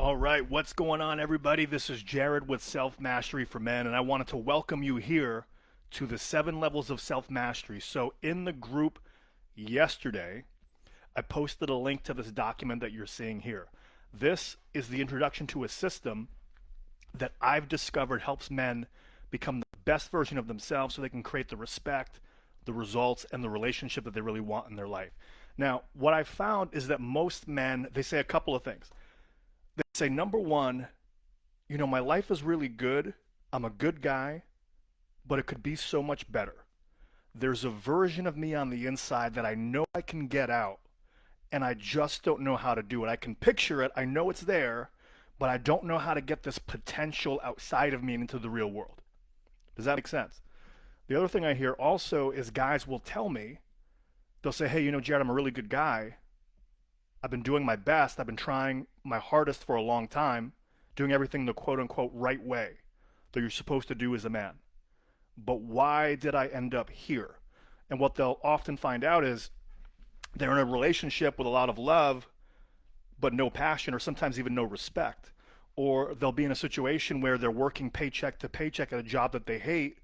All right, what's going on, everybody? This is Jared with Self Mastery for Men, and I wanted to welcome you here to the 7 levels of self mastery. So, in the group yesterday, I posted a link to this document that you're seeing here. This is the introduction to a system that I've discovered helps men become the best version of themselves so they can create the respect, the results, and the relationship that they really want in their life. Now, what I've found is that most men, they say a couple of things. They say, number one, my life is really good. I'm a good guy, but it could be so much better. There's a version of me on the inside that I know I can get out, and I just don't know how to do it. I can picture it, I know it's there, but I don't know how to get this potential outside of me into the real world. Does that make sense? The other thing I hear also is guys will tell me, they'll say, hey, Jared, I'm a really good guy. I've been doing my best. I've been trying my hardest for a long time, doing everything the quote unquote right way that you're supposed to do as a man. But why did I end up here? And what they'll often find out is they're in a relationship with a lot of love, but no passion, or sometimes even no respect. Or they'll be in a situation where they're working paycheck to paycheck at a job that they hate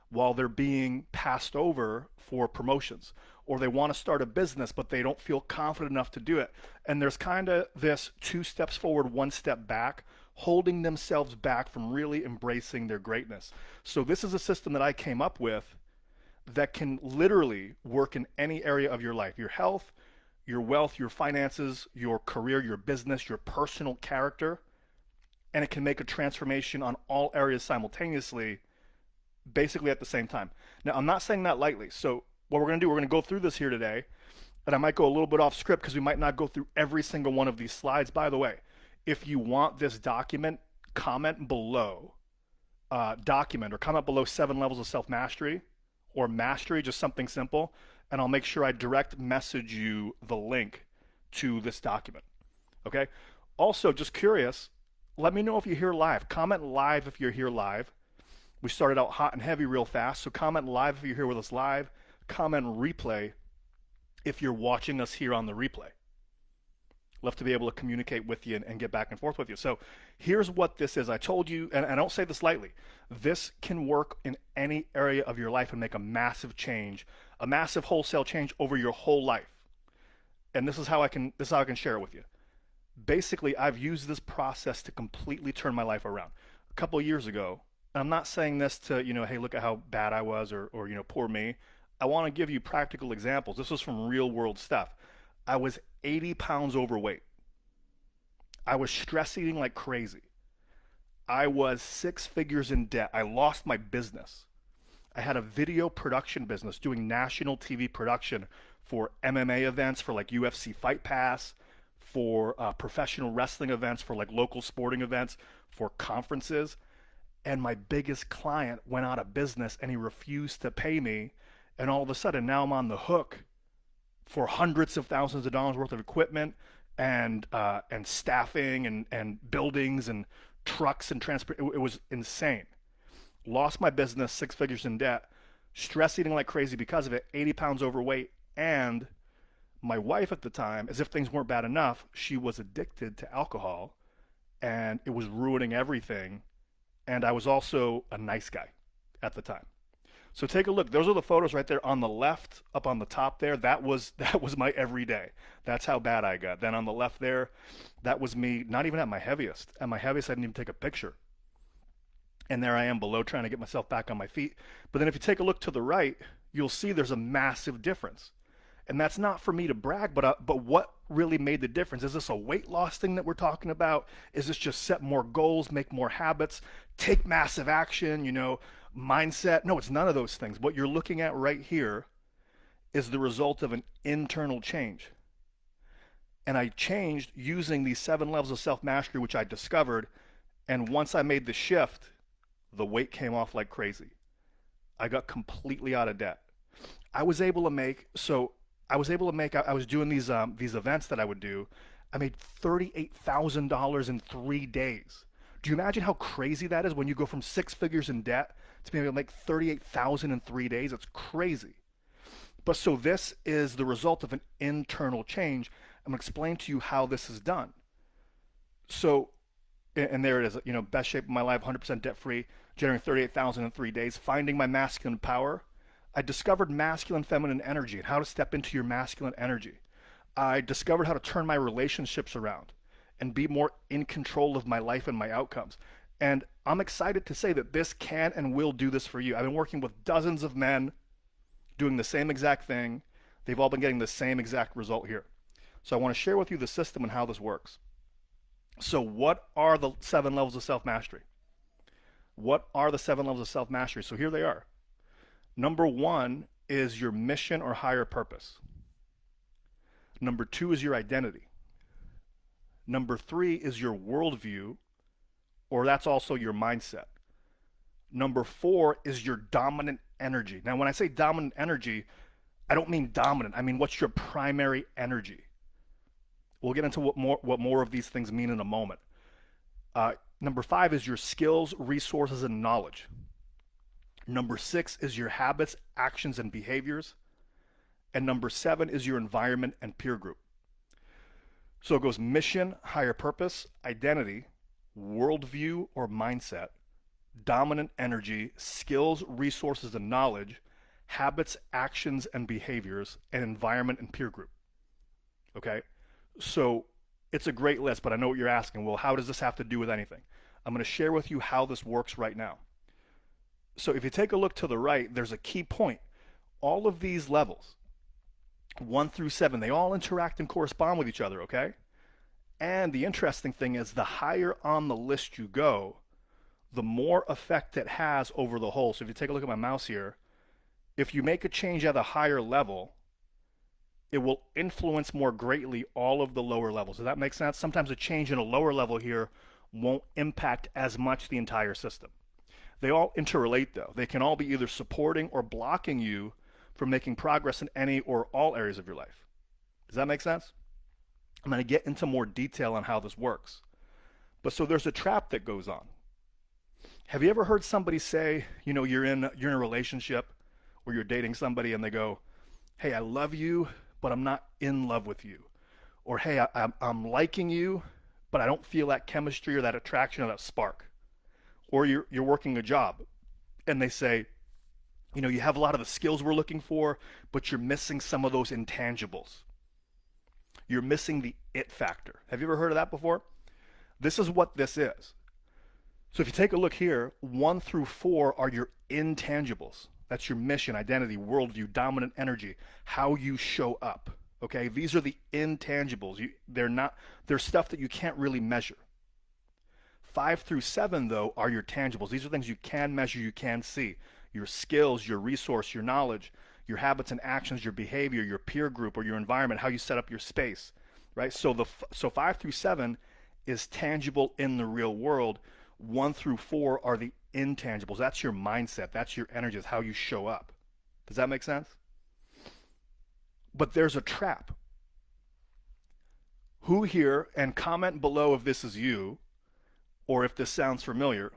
while they're being passed over for promotions. Or they want to start a business, but they don't feel confident enough to do it. And there's kind of this 2 steps forward, 1 step back, holding themselves back from really embracing their greatness. So this is a system that I came up with that can literally work in any area of your life: your health, your wealth, your finances, your career, your business, your personal character. And it can make a transformation on all areas simultaneously, basically at the same time. Now, I'm not saying that lightly. So what we're going to do, we're going to go through this here today, and I might go a little bit off script because we might not go through every single one of these slides. By the way, if you want this document, comment below document, or comment below 7 levels of self-mastery, or mastery, just something simple, and I'll make sure I direct message you the link to this document. Okay? Also, just curious, let me know if you're here live. Comment live if you're here live. We started out hot and heavy real fast, so comment live if you're here with us live. Comment replay if you're watching us here on the replay. Love to be able to communicate with you and get back and forth with you. So here's what this is. I told you, and I don't say this lightly, this can work in any area of your life and make a massive change, a massive wholesale change over your whole life. And this is how I can share it with you. Basically, I've used this process to completely turn my life around. A couple of years ago, and I'm not saying this to, hey, look at how bad I was, or poor me. I want to give you practical examples. This was from real world stuff. I was 80 pounds overweight. I was stress eating like crazy. I was 6 figures in debt. I lost my business. I had a video production business doing national TV production for MMA events, for like UFC Fight Pass, for professional wrestling events, for like local sporting events, for conferences. And my biggest client went out of business and he refused to pay me. And all of a sudden now I'm on the hook for hundreds of thousands of dollars worth of equipment and staffing and buildings and trucks and transport. It was insane. Lost my business, 6 figures in debt, stress eating like crazy because of it, 80 pounds overweight. And my wife at the time, as if things weren't bad enough, she was addicted to alcohol and it was ruining everything. And I was also a nice guy at the time. So take a look. Those are the photos right there on the left, up on the top there. That was my everyday. That's how bad I got. Then on the left there, that was me, not even at my heaviest. At my heaviest, I didn't even take a picture. And there I am below, trying to get myself back on my feet. But then if you take a look to the right, you'll see there's a massive difference. And that's not for me to brag, but what really made the difference? Is this a weight loss thing that we're talking about? Is this just set more goals, make more habits, take massive action, mindset? No, it's none of those things. What you're looking at right here is the result of an internal change. And I changed using these 7 levels of self-mastery, which I discovered. And once I made the shift, the weight came off like crazy. I got completely out of debt. I was able to make, I was doing these events that I would do. I made $38,000 in 3 days. Do you imagine how crazy that is when you go from 6 figures in debt to being able to make $38,000 in 3 days? It's crazy. But so this is the result of an internal change. I'm going to explain to you how this is done. So And there it is, best shape of my life, 100% debt free, generating 38,000 in 3 days, finding my masculine power. I discovered masculine, feminine energy and how to step into your masculine energy. I discovered how to turn my relationships around and be more in control of my life and my outcomes. And I'm excited to say that this can and will do this for you. I've been working with dozens of men doing the same exact thing. They've all been getting the same exact result here. So I want to share with you the system and how this works. So what are the 7 levels of self-mastery? What are the 7 levels of self-mastery? So here they are. Number 1 is your mission or higher purpose. Number 2 is your identity. Number 3 is your worldview, or that's also your mindset. Number 4 is your dominant energy. Now, when I say dominant energy, I don't mean dominant. I mean, what's your primary energy? We'll get into what more of these things mean in a moment. Number 5 is your skills, resources, and knowledge. Number 6 is your habits, actions, and behaviors. And number 7 is your environment and peer group. So it goes mission, higher purpose, identity, worldview or mindset, dominant energy, skills, resources, and knowledge, habits, actions, and behaviors, and environment and peer group. Okay? So it's a great list, but I know what you're asking. Well, how does this have to do with anything? I'm going to share with you how this works right now. So if you take a look to the right, there's a key point. All of these levels, 1 through 7, they all interact and correspond with each other, okay? And the interesting thing is the higher on the list you go, the more effect it has over the whole. So if you take a look at my mouse here, if you make a change at a higher level, it will influence more greatly all of the lower levels. Does that make sense? Sometimes a change in a lower level here won't impact as much the entire system. They all interrelate though. They can all be either supporting or blocking you from making progress in any or all areas of your life. Does that make sense? I'm going to get into more detail on how this works. But so there's a trap that goes on. Have you ever heard somebody say, you're in a relationship or you're dating somebody and they go, hey, I love you, but I'm not in love with you. Or, hey, I'm liking you, but I don't feel that chemistry or that attraction or that spark. Or you're working a job and they say, you have a lot of the skills we're looking for, but you're missing some of those intangibles. You're missing the it factor. Have you ever heard of that before? This is what this is. So if you take a look here, 1 through 4 are your intangibles. That's your mission, identity, worldview, dominant energy, how you show up. Okay, these are the intangibles. They're stuff that you can't really measure. 5 through 7, though, are your tangibles. These are things you can measure, you can see. Your skills, your resource, your knowledge, your habits and actions, your behavior, your peer group or your environment, how you set up your space, right? So 5 through 7 is tangible in the real world. 1 through 4 are the intangibles. That's your mindset. That's your energy. It's how you show up. Does that make sense? But there's a trap. Who here, and comment below if this is you or if this sounds familiar.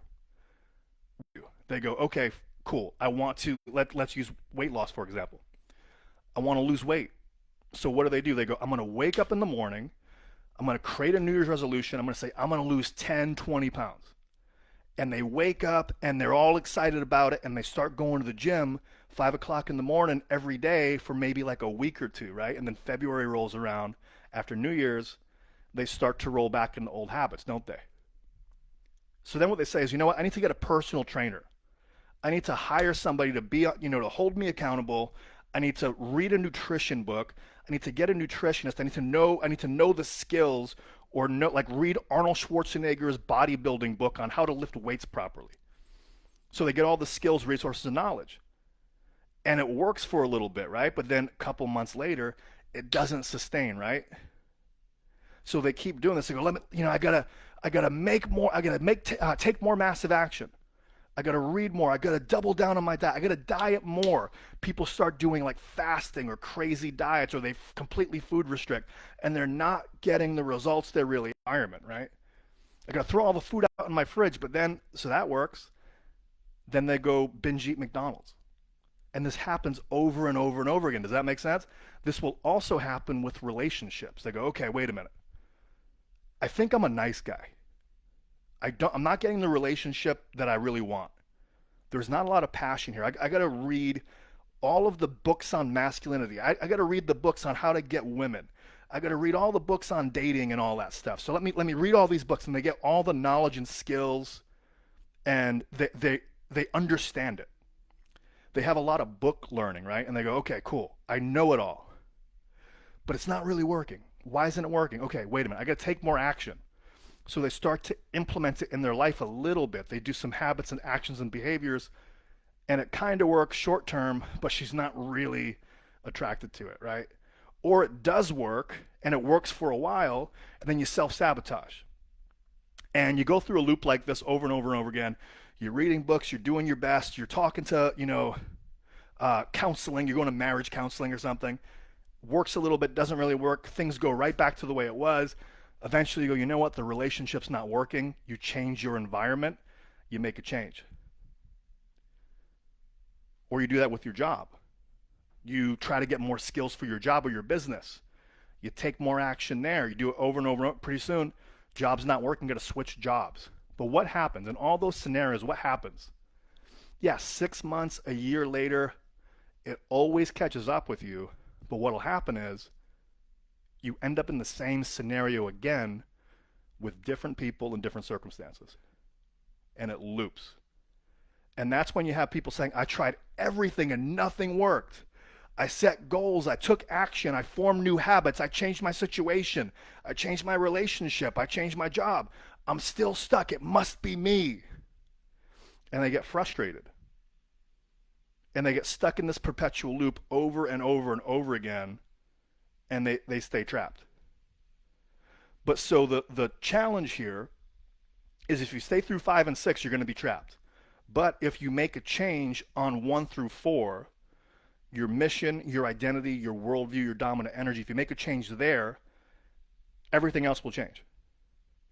They go, okay, cool. I want to, let's use weight loss, for example. I want to lose weight. So what do? They go, I'm going to wake up in the morning. I'm going to create a New Year's resolution. I'm going to say, I'm going to lose 10, 20 pounds. And they wake up and they're all excited about it and they start going to the gym 5 o'clock in the morning every day for maybe like a week or two, right? And then February rolls around after New Year's, they start to roll back into old habits, don't they? So then what they say is, you know what? I need to get a personal trainer. I need to hire somebody to be, to hold me accountable. I need to read a nutrition book. I need to get a nutritionist. I need to know the skills or read Arnold Schwarzenegger's bodybuilding book on how to lift weights properly. So they get all the skills, resources, and knowledge. And it works for a little bit, right? But then a couple months later, it doesn't sustain, right? So they keep doing this. They go, I gotta make more. I gotta take more massive action. I gotta read more. I gotta double down on my diet. I gotta diet more. People start doing like fasting or crazy diets, or they completely food restrict, and they're not getting the results they're really environment, right? I gotta throw all the food out in my fridge, but then so that works. Then they go binge eat McDonald's, and this happens over and over and over again. Does that make sense? This will also happen with relationships. They go, okay, wait a minute. I think I'm a nice guy. I'm not getting the relationship that I really want. There's not a lot of passion here. I got to read all of the books on masculinity. I got to read the books on how to get women. I got to read all the books on dating and all that stuff. So let me read all these books, and they get all the knowledge and skills, and they understand it. They have a lot of book learning, right? And they go, okay, cool, I know it all, but it's not really working. Why isn't it working? Okay, wait a minute, I got to take more action. So they start to implement it in their life a little bit. They do some habits and actions and behaviors, and it kind of works short term, but she's not really attracted to it, right? Or it does work, and it works for a while, and then you self-sabotage. And you go through a loop like this over and over and over again. You're reading books, you're doing your best, you're talking to, counseling, you're going to marriage counseling or something. Works a little bit, doesn't really work. Things go right back to the way it was. Eventually you go, you know what, the relationship's not working. You change your environment, you make a change. Or you do that with your job. You try to get more skills for your job or your business. You take more action there. You do it over and over and over. Pretty soon, job's not working, got to switch jobs. But what happens? In all those scenarios, what happens? Yeah, 6 months, a year later, it always catches up with you. But what'll happen is you end up in the same scenario again with different people and different circumstances. And it loops. And that's when you have people saying, I tried everything and nothing worked. I set goals, I took action, I formed new habits, I changed my situation, I changed my relationship, I changed my job. I'm still stuck, it must be me. And they get frustrated. And they get stuck in this perpetual loop over and over and over again, and they stay trapped. But so the challenge here is if you stay through 5 and 6, you're going to be trapped. But if you make a change on 1 through 4, your mission, your identity, your worldview, your dominant energy, if you make a change there, everything else will change.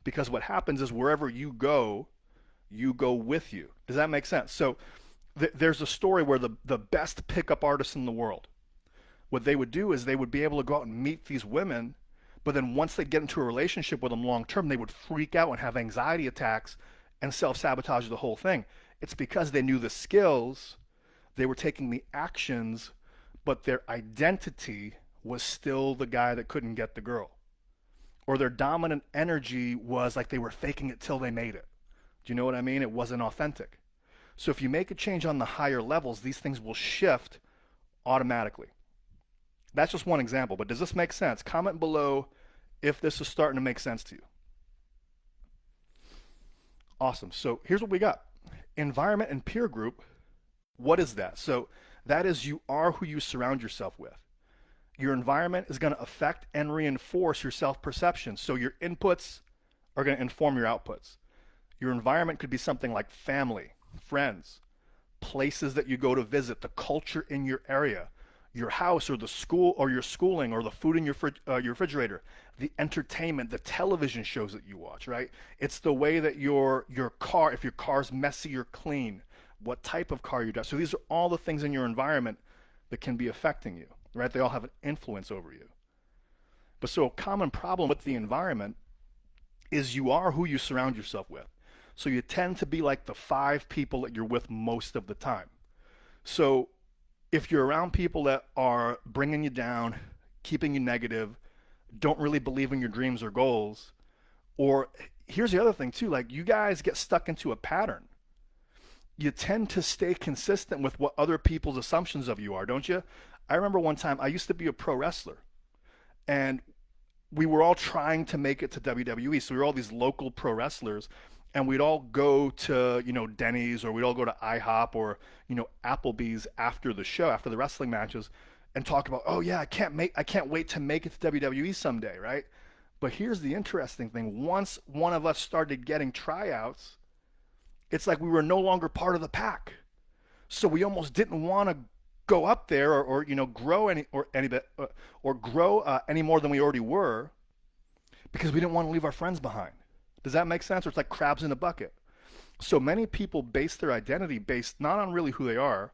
Because what happens is wherever you go with you. Does that make sense? So there's a story where the best pickup artists in the world, what they would do is they would be able to go out and meet these women, but then once they get into a relationship with them long term, they would freak out and have anxiety attacks and self-sabotage the whole thing. It's because they knew the skills, they were taking the actions, but their identity was still the guy that couldn't get the girl. Or their dominant energy was like they were faking it till they made it. Do you know what I mean? It wasn't authentic. So if you make a change on the higher levels, these things will shift automatically. That's just one example, but does this make sense? Comment below if this is starting to make sense to you. Awesome. So here's what we got. Environment and peer group. What is that? So that is you are who you surround yourself with. Your environment is going to affect and reinforce your self-perception. So your inputs are going to inform your outputs. Your environment could be something like family, friends, places that you go to visit, the culture in your area, your house or the school or your schooling or the food in your refrigerator, the entertainment, the television shows that you watch, right? It's the way that your car, if your car's messy or clean, what type of car you drive. So these are all the things in your environment that can be affecting you, right? They all have an influence over you. But so a common problem with the environment is you are who you surround yourself with. So you tend to be like the 5 people that you're with most of the time. So if you're around people that are bringing you down, keeping you negative, don't really believe in your dreams or goals, or here's the other thing too, like you guys get stuck into a pattern. You tend to stay consistent with what other people's assumptions of you are, don't you? I remember one time I used to be a pro wrestler, and we were all trying to make it to WWE. So we were all these local pro wrestlers, and we'd all go to, Denny's, or we'd all go to IHOP or, Applebee's after the show, after the wrestling matches, and talk about, oh yeah, I can't wait to make it to WWE someday, right? But here's the interesting thing. Once one of us started getting tryouts, it's like we were no longer part of the pack. So we almost didn't want to go up there or grow any more than we already were, because we didn't want to leave our friends behind. Does that make sense? Or it's like crabs in a bucket. So many people base their identity based not on really who they are,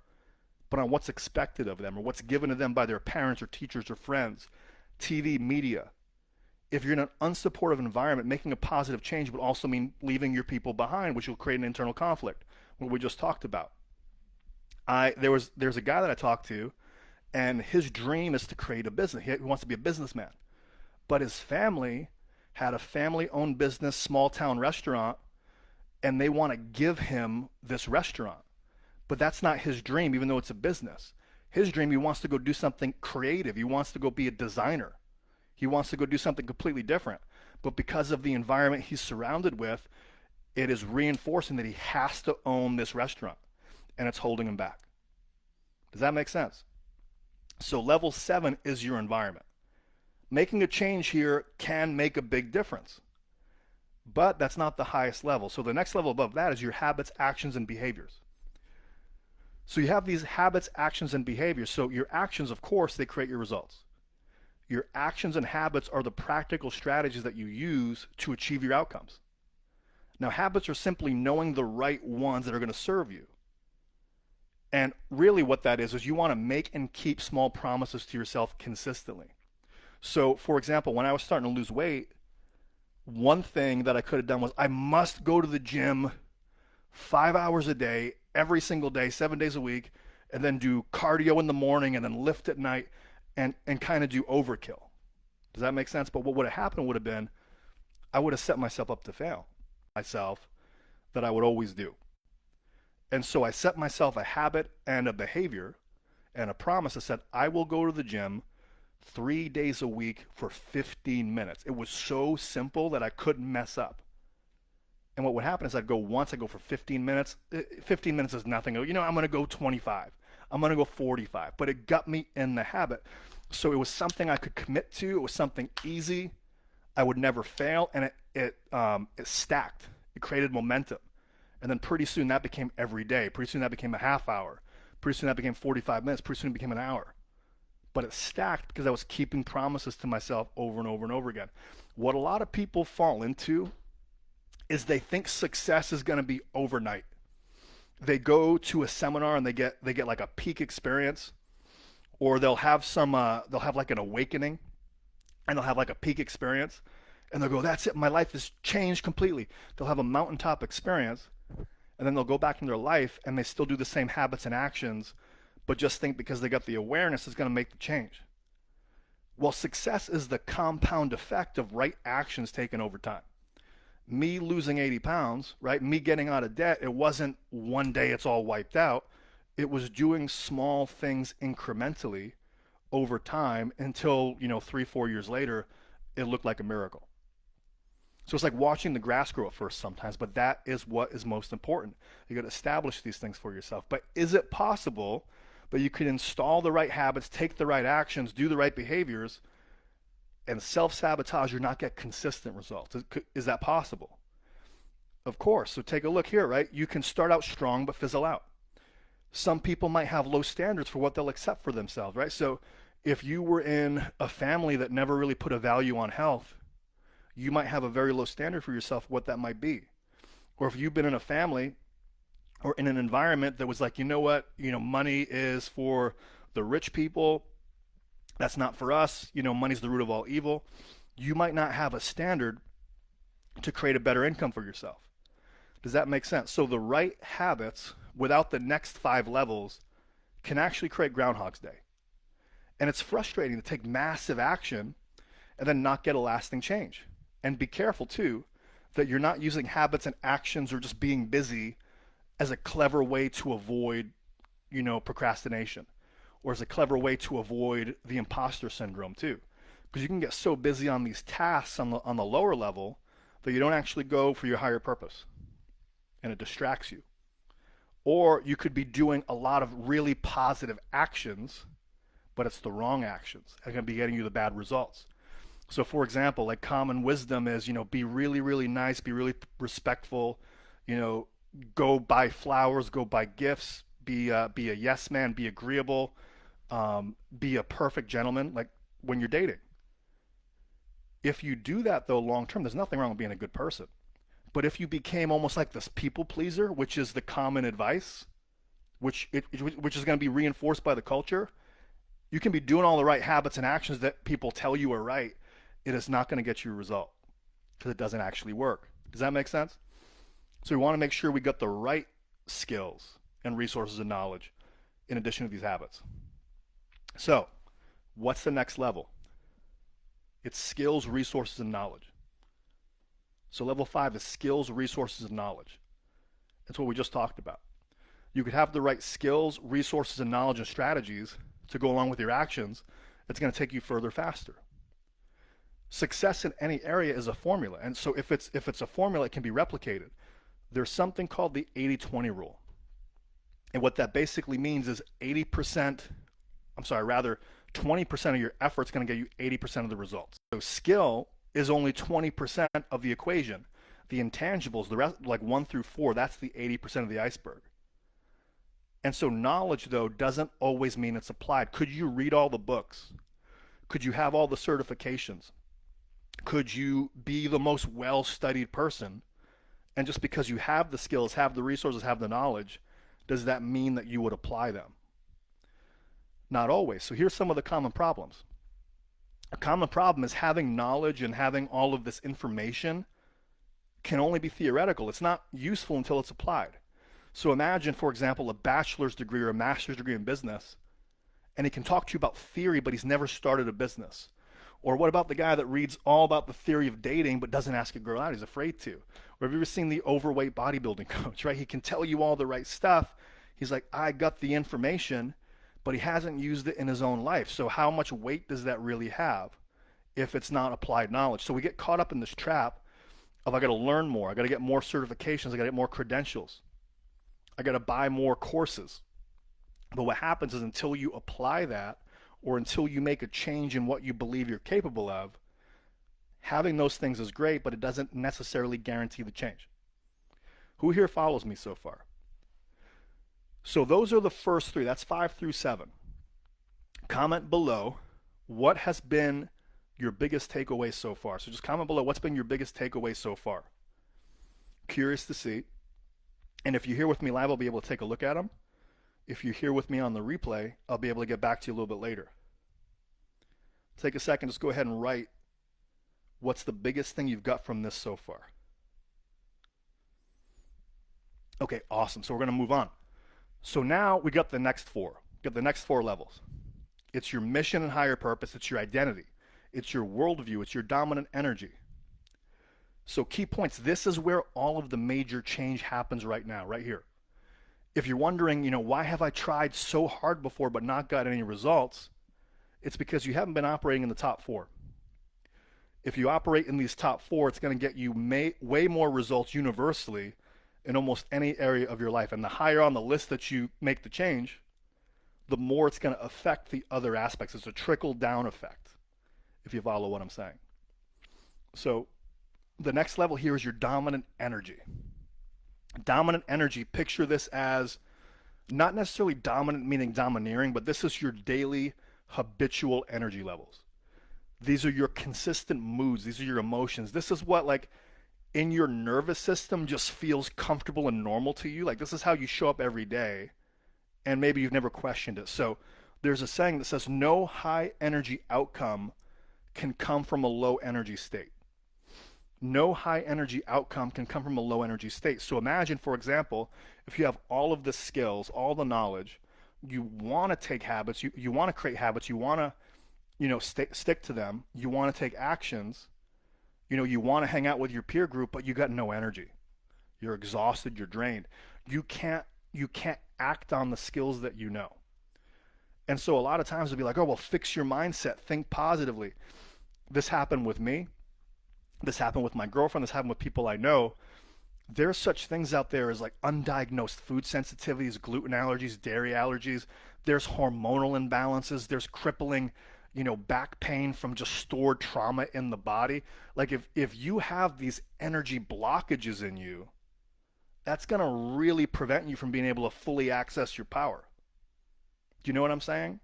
but on what's expected of them or what's given to them by their parents or teachers or friends, TV, media. If you're in an unsupportive environment, making a positive change would also mean leaving your people behind, which will create an internal conflict, what we just talked about. There's a guy that I talked to, and his dream is to create a business. He wants to be a businessman, but his family had a family-owned business, small town restaurant, and they want to give him this restaurant. But that's not his dream, even though it's a business. His dream, he wants to go do something creative. He wants to go be a designer. He wants to go do something completely different. But because of the environment he's surrounded with, it is reinforcing that he has to own this restaurant, and it's holding him back. Does that make sense? So level 7 is your environment. Making a change here can make a big difference, but that's not the highest level. So the next level above that is your habits, actions, and behaviors. So you have these habits, actions, and behaviors. So your actions, of course, they create your results. Your actions and habits are the practical strategies that you use to achieve your outcomes. Now, habits are simply knowing the right ones that are going to serve you. And really what that is you want to make and keep small promises to yourself consistently. So, for example, when I was starting to lose weight, one thing that I could have done was I must go to the gym 5 hours a day, every single day, 7 days a week, and then do cardio in the morning and then lift at night and kind of do overkill. Does that make sense? But what would have happened would have been I would have set myself up to fail myself that I would always do. And so I set myself a habit and a behavior and a promise. I said, I will go to the gym 3 days a week for 15 minutes. It was so simple that I couldn't mess up. And what would happen is I'd go once, I'd go for 15 minutes. 15 minutes is nothing. I'm going to go 25. I'm going to go 45. But it got me in the habit. So it was something I could commit to. It was something easy. I would never fail. And it stacked. It created momentum. And then pretty soon that became every day. Pretty soon that became a half hour. Pretty soon that became 45 minutes. Pretty soon it became an hour. But it stacked because I was keeping promises to myself over and over and over again. What a lot of people fall into is they think success is going to be overnight. They go to a seminar and they get like a peak experience, or they'll have like an awakening, and they'll have like a peak experience, and they'll go, that's it, my life has changed completely. They'll have a mountaintop experience, and then they'll go back in their life and they still do the same habits and actions, but just think because they got the awareness is going to make the change. Well, success is the compound effect of right actions taken over time. Me losing 80 pounds, right? Me getting out of debt, it wasn't one day it's all wiped out. It was doing small things incrementally over time until, 3-4 years later, it looked like a miracle. So it's like watching the grass grow at first sometimes, but that is what is most important. You got to establish these things for yourself. But is it possible that you can install the right habits, take the right actions, do the right behaviors, and self-sabotage or not get consistent results? Is that possible? Of course. So take a look here, right? You can start out strong but fizzle out. Some people might have low standards for what they'll accept for themselves, right? So if you were in a family that never really put a value on health, you might have a very low standard for yourself, what that might be. Or if you've been in a family or in an environment that was like, money is for the rich people, that's not for us, money's the root of all evil, you might not have a standard to create a better income for yourself. Does that make sense? So the right habits without the next 5 levels can actually create Groundhog's Day. And it's frustrating to take massive action and then not get a lasting change. And be careful too that you're not using habits and actions or just being busy as a clever way to avoid, procrastination, or as a clever way to avoid the imposter syndrome too. Because you can get so busy on these tasks on the lower level that you don't actually go for your higher purpose, and it distracts you. Or you could be doing a lot of really positive actions, but it's the wrong actions. It's going to be getting you the bad results. So for example, like common wisdom is, be really, really nice, be really respectful, go buy flowers, go buy gifts, be a yes man, be agreeable, be a perfect gentleman, like when you're dating. If you do that though long term, there's nothing wrong with being a good person. But if you became almost like this people pleaser, which is the common advice, which is going to be reinforced by the culture, you can be doing all the right habits and actions that people tell you are right. it is not going to get you a result because it doesn't actually work. Does that make sense? So we want to make sure we got the right skills and resources and knowledge in addition to these habits. So what's the next level? It's skills, resources, and knowledge. So level 5 is skills, resources, and knowledge. That's what we just talked about. You could have the right skills, resources, and knowledge and strategies to go along with your actions. It's going to take you further faster. Success in any area is a formula. And so if it's a formula, it can be replicated. There's something called the 80-20 rule. And what that basically means is 20% of your effort's going to get you 80% of the results. So skill is only 20% of the equation. The intangibles, the rest, like 1 through 4, that's the 80% of the iceberg. And so knowledge, though, doesn't always mean it's applied. Could you read all the books? Could you have all the certifications? Could you be the most well-studied person? And just because you have the skills, have the resources, have the knowledge, does that mean that you would apply them? Not always. So here's some of the common problems. A common problem is having knowledge and having all of this information can only be theoretical. It's not useful until it's applied. So imagine, for example, a bachelor's degree or a master's degree in business, and he can talk to you about theory, but he's never started a business. Or what about the guy that reads all about the theory of dating but doesn't ask a girl out? He's afraid to. Or have you ever seen the overweight bodybuilding coach, right? He can tell you all the right stuff. He's like, I got the information, but he hasn't used it in his own life. So how much weight does that really have if it's not applied knowledge? So we get caught up in this trap of I got to learn more. I got to get more certifications. I got to get more credentials. I got to buy more courses. But what happens is until you apply that, or until you make a change in what you believe you're capable of, having those things is great, but it doesn't necessarily guarantee the change. Who here follows me so far? So those are the first 3. That's 5 through 7. Comment below what has been your biggest takeaway so far. So just comment below what's been your biggest takeaway so far. Curious to see. And if you're here with me live, I'll be able to take a look at them. If you're here with me on the replay, I'll be able to get back to you a little bit later. Take a second, just go ahead and write what's the biggest thing you've got from this so far. Okay, awesome. So we're going to move on. So now we got the next 4. We got the next 4 levels. It's your mission and higher purpose. It's your identity. It's your worldview. It's your dominant energy. So key points. This is where all of the major change happens right now, right here. If you're wondering, why have I tried so hard before but not got any results? It's because you haven't been operating in the top 4. If you operate in these top 4, it's going to get you way more results universally in almost any area of your life. And the higher on the list that you make the change, the more it's going to affect the other aspects. It's a trickle-down effect, if you follow what I'm saying. So the next level here is your dominant energy. Dominant energy, picture this as not necessarily dominant meaning domineering, but this is your daily habitual energy levels. These are your consistent moods. These are your emotions. This is what, like, in your nervous system just feels comfortable and normal to you. Like, this is how you show up every day, and maybe you've never questioned it. So there's a saying that says no high energy outcome can come from a low energy state. No high energy outcome can come from a low energy state. So imagine, for example, if you have all of the skills, all the knowledge, you want to take habits, you want to create habits, you want to, stick to them, you want to take actions, you want to hang out with your peer group, but you got no energy. You're exhausted, you're drained. You can't act on the skills that you know. And so a lot of times it'll be like, oh, well, fix your mindset, think positively. This happened with me. This happened with my girlfriend. This happened with people I know. There's such things out there as like undiagnosed food sensitivities, gluten allergies, dairy allergies. There's hormonal imbalances. There's crippling, back pain from just stored trauma in the body. Like if you have these energy blockages in you, that's going to really prevent you from being able to fully access your power. Do you know what I'm saying?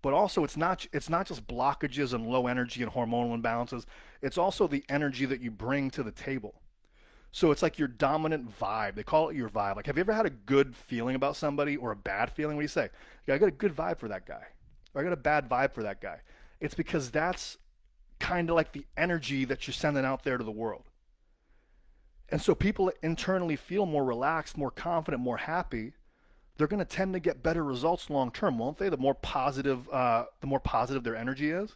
But also it's not just blockages and low energy and hormonal imbalances. It's also the energy that you bring to the table. So it's like your dominant vibe. They call it your vibe. Like, have you ever had a good feeling about somebody or a bad feeling? What do you say? Yeah, I got a good vibe for that guy. Or I got a bad vibe for that guy. It's because that's kind of like the energy that you're sending out there to the world. And so people that internally feel more relaxed, more confident, more happy, they're going to tend to get better results long term, won't they? The more positive their energy is.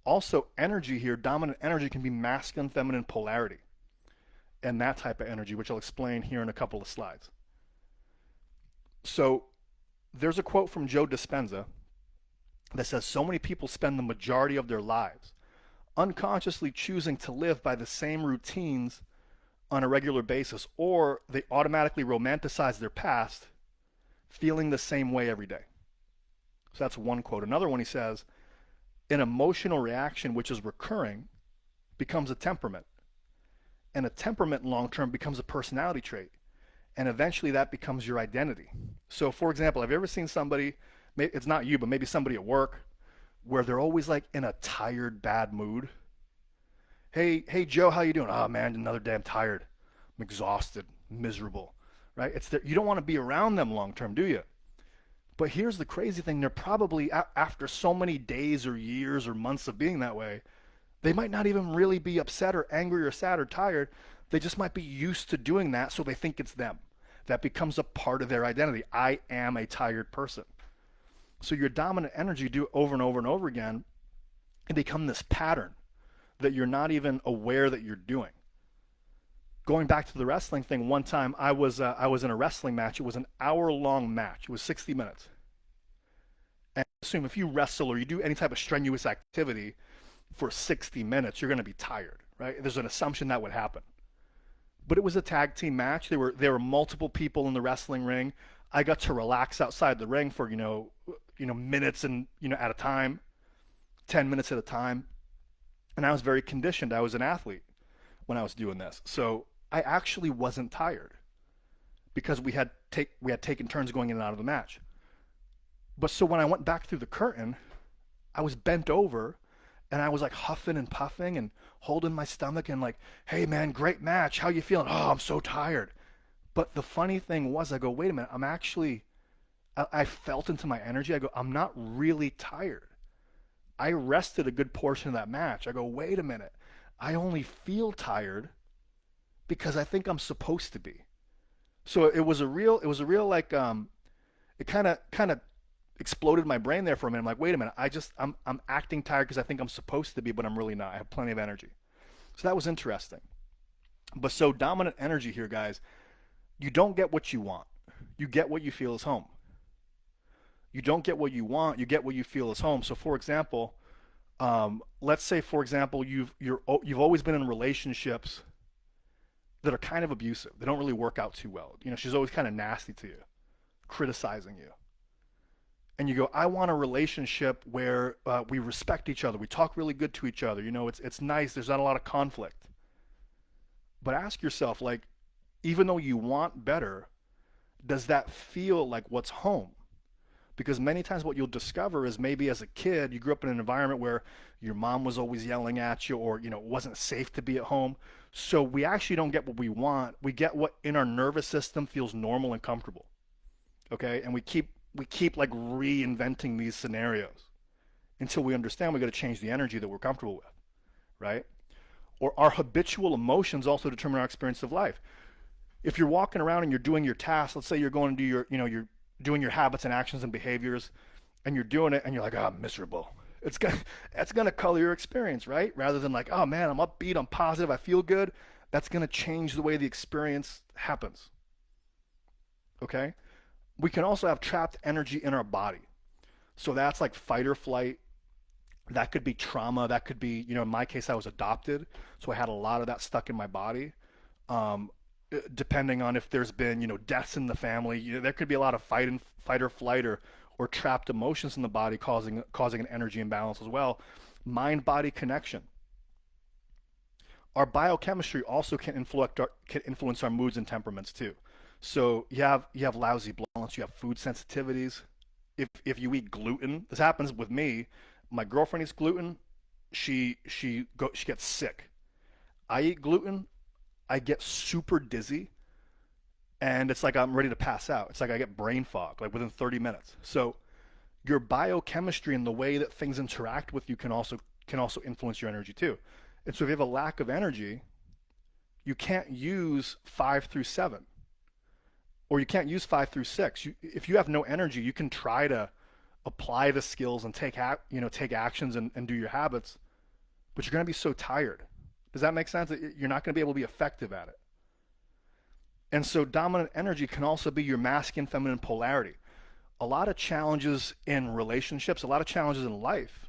Also, energy here, dominant energy can be masculine, feminine polarity, and that type of energy, which I'll explain here in a couple of slides. So, there's a quote from Joe Dispenza that says, "So many people spend the majority of their lives unconsciously choosing to live by the same routines on a regular basis, or they automatically romanticize their past, feeling the same way every day." So that's one quote. Another one, he says, "An emotional reaction which is recurring becomes a temperament, and a temperament long term becomes a personality trait, and eventually that becomes your identity." So, for example, have you ever seen somebody, it's not you, but maybe somebody at work, where they're always like in a tired, bad mood? Hey, Joe, how you doing? Oh man, another day. I'm tired. I'm exhausted, miserable. Right? You don't want to be around them long term, do you? But here's the crazy thing: they're probably after so many days or years or months of being that way, they might not even really be upset or angry or sad or tired. They just might be used to doing that, so they think it's them. That becomes a part of their identity. I am a tired person. So your dominant energy, do it over and over and over again, and become this pattern that you're not even aware that you're doing. Going back to the wrestling thing, one time I was in a wrestling match. It was an hour-long match. It was 60 minutes. And assume if you wrestle or you do any type of strenuous activity for 60 minutes, you're going to be tired, right? There's an assumption that would happen. But it was a tag team match. There were multiple people in the wrestling ring. I got to relax outside the ring for minutes and at a time, 10 minutes at a time, and I was very conditioned. I was an athlete when I was doing this, so I actually wasn't tired because we had taken turns going in and out of the match. But so when I went back through the curtain, I was bent over and I was like huffing and puffing and holding my stomach and like, "Hey man, great match. How you feeling?" "Oh, I'm so tired." But the funny thing was, I go, "Wait a minute, I felt into my energy." I go, "I'm not really tired. I rested a good portion of that match." I go, "Wait a minute, I only feel tired because I think I'm supposed to be." So it was a real like it kind of exploded my brain there for a minute. I'm like, "Wait a minute, I'm acting tired because I think I'm supposed to be, but I'm really not. I have plenty of energy." So that was interesting. But so dominant energy here, guys, you don't get what you want. You get what you feel is home. You don't get what you want. You get what you feel is home. So, for example, let's say, for example, you've always been in relationships that are kind of abusive. They don't really work out too well. She's always kind of nasty to you, criticizing you. And you go, "I want a relationship where we respect each other. We talk really good to each other. It's nice. There's not a lot of conflict." But ask yourself, like, even though you want better, does that feel like what's home? Because many times what you'll discover is maybe as a kid, you grew up in an environment where your mom was always yelling at you, or, it wasn't safe to be at home. So we actually don't get what we want. We get what in our nervous system feels normal and comfortable. Okay? And we keep like reinventing these scenarios until we understand we got to change the energy that we're comfortable with, right? Or our habitual emotions also determine our experience of life. If you're walking around and you're doing your tasks, let's say you're going to do you're doing your habits and actions and behaviors, and you're doing it and you're like, "Oh, I'm miserable." That's gonna color your experience, right? Rather than like, "Oh man, I'm upbeat, I'm positive, I feel good." That's gonna change the way the experience happens. Okay? We can also have trapped energy in our body. So that's like fight or flight. That could be trauma. That could be, in my case, I was adopted, so I had a lot of that stuck in my body. Um, Depending on if there's been deaths in the family, there could be a lot of fight or flight or trapped emotions in the body causing an energy imbalance as well. Mind body connection. Our biochemistry also can influence our moods and temperaments too. So you have lousy blood balance, you have food sensitivities. If you eat gluten, this happens with me. My girlfriend eats gluten, she gets sick. I eat gluten, I get super dizzy, and it's like I'm ready to pass out. It's like I get brain fog like within 30 minutes. So your biochemistry and the way that things interact with you can also can also influence your energy too. And so if you have a lack of energy, you can't use 5 through 7, or you can't use 5 through 6. If you have no energy, you can try to apply the skills and take actions and do your habits, but you're going to be so tired. Does that make sense? You're not going to be able to be effective at it. And so dominant energy can also be your masculine feminine polarity. A lot of challenges in relationships, a lot of challenges in life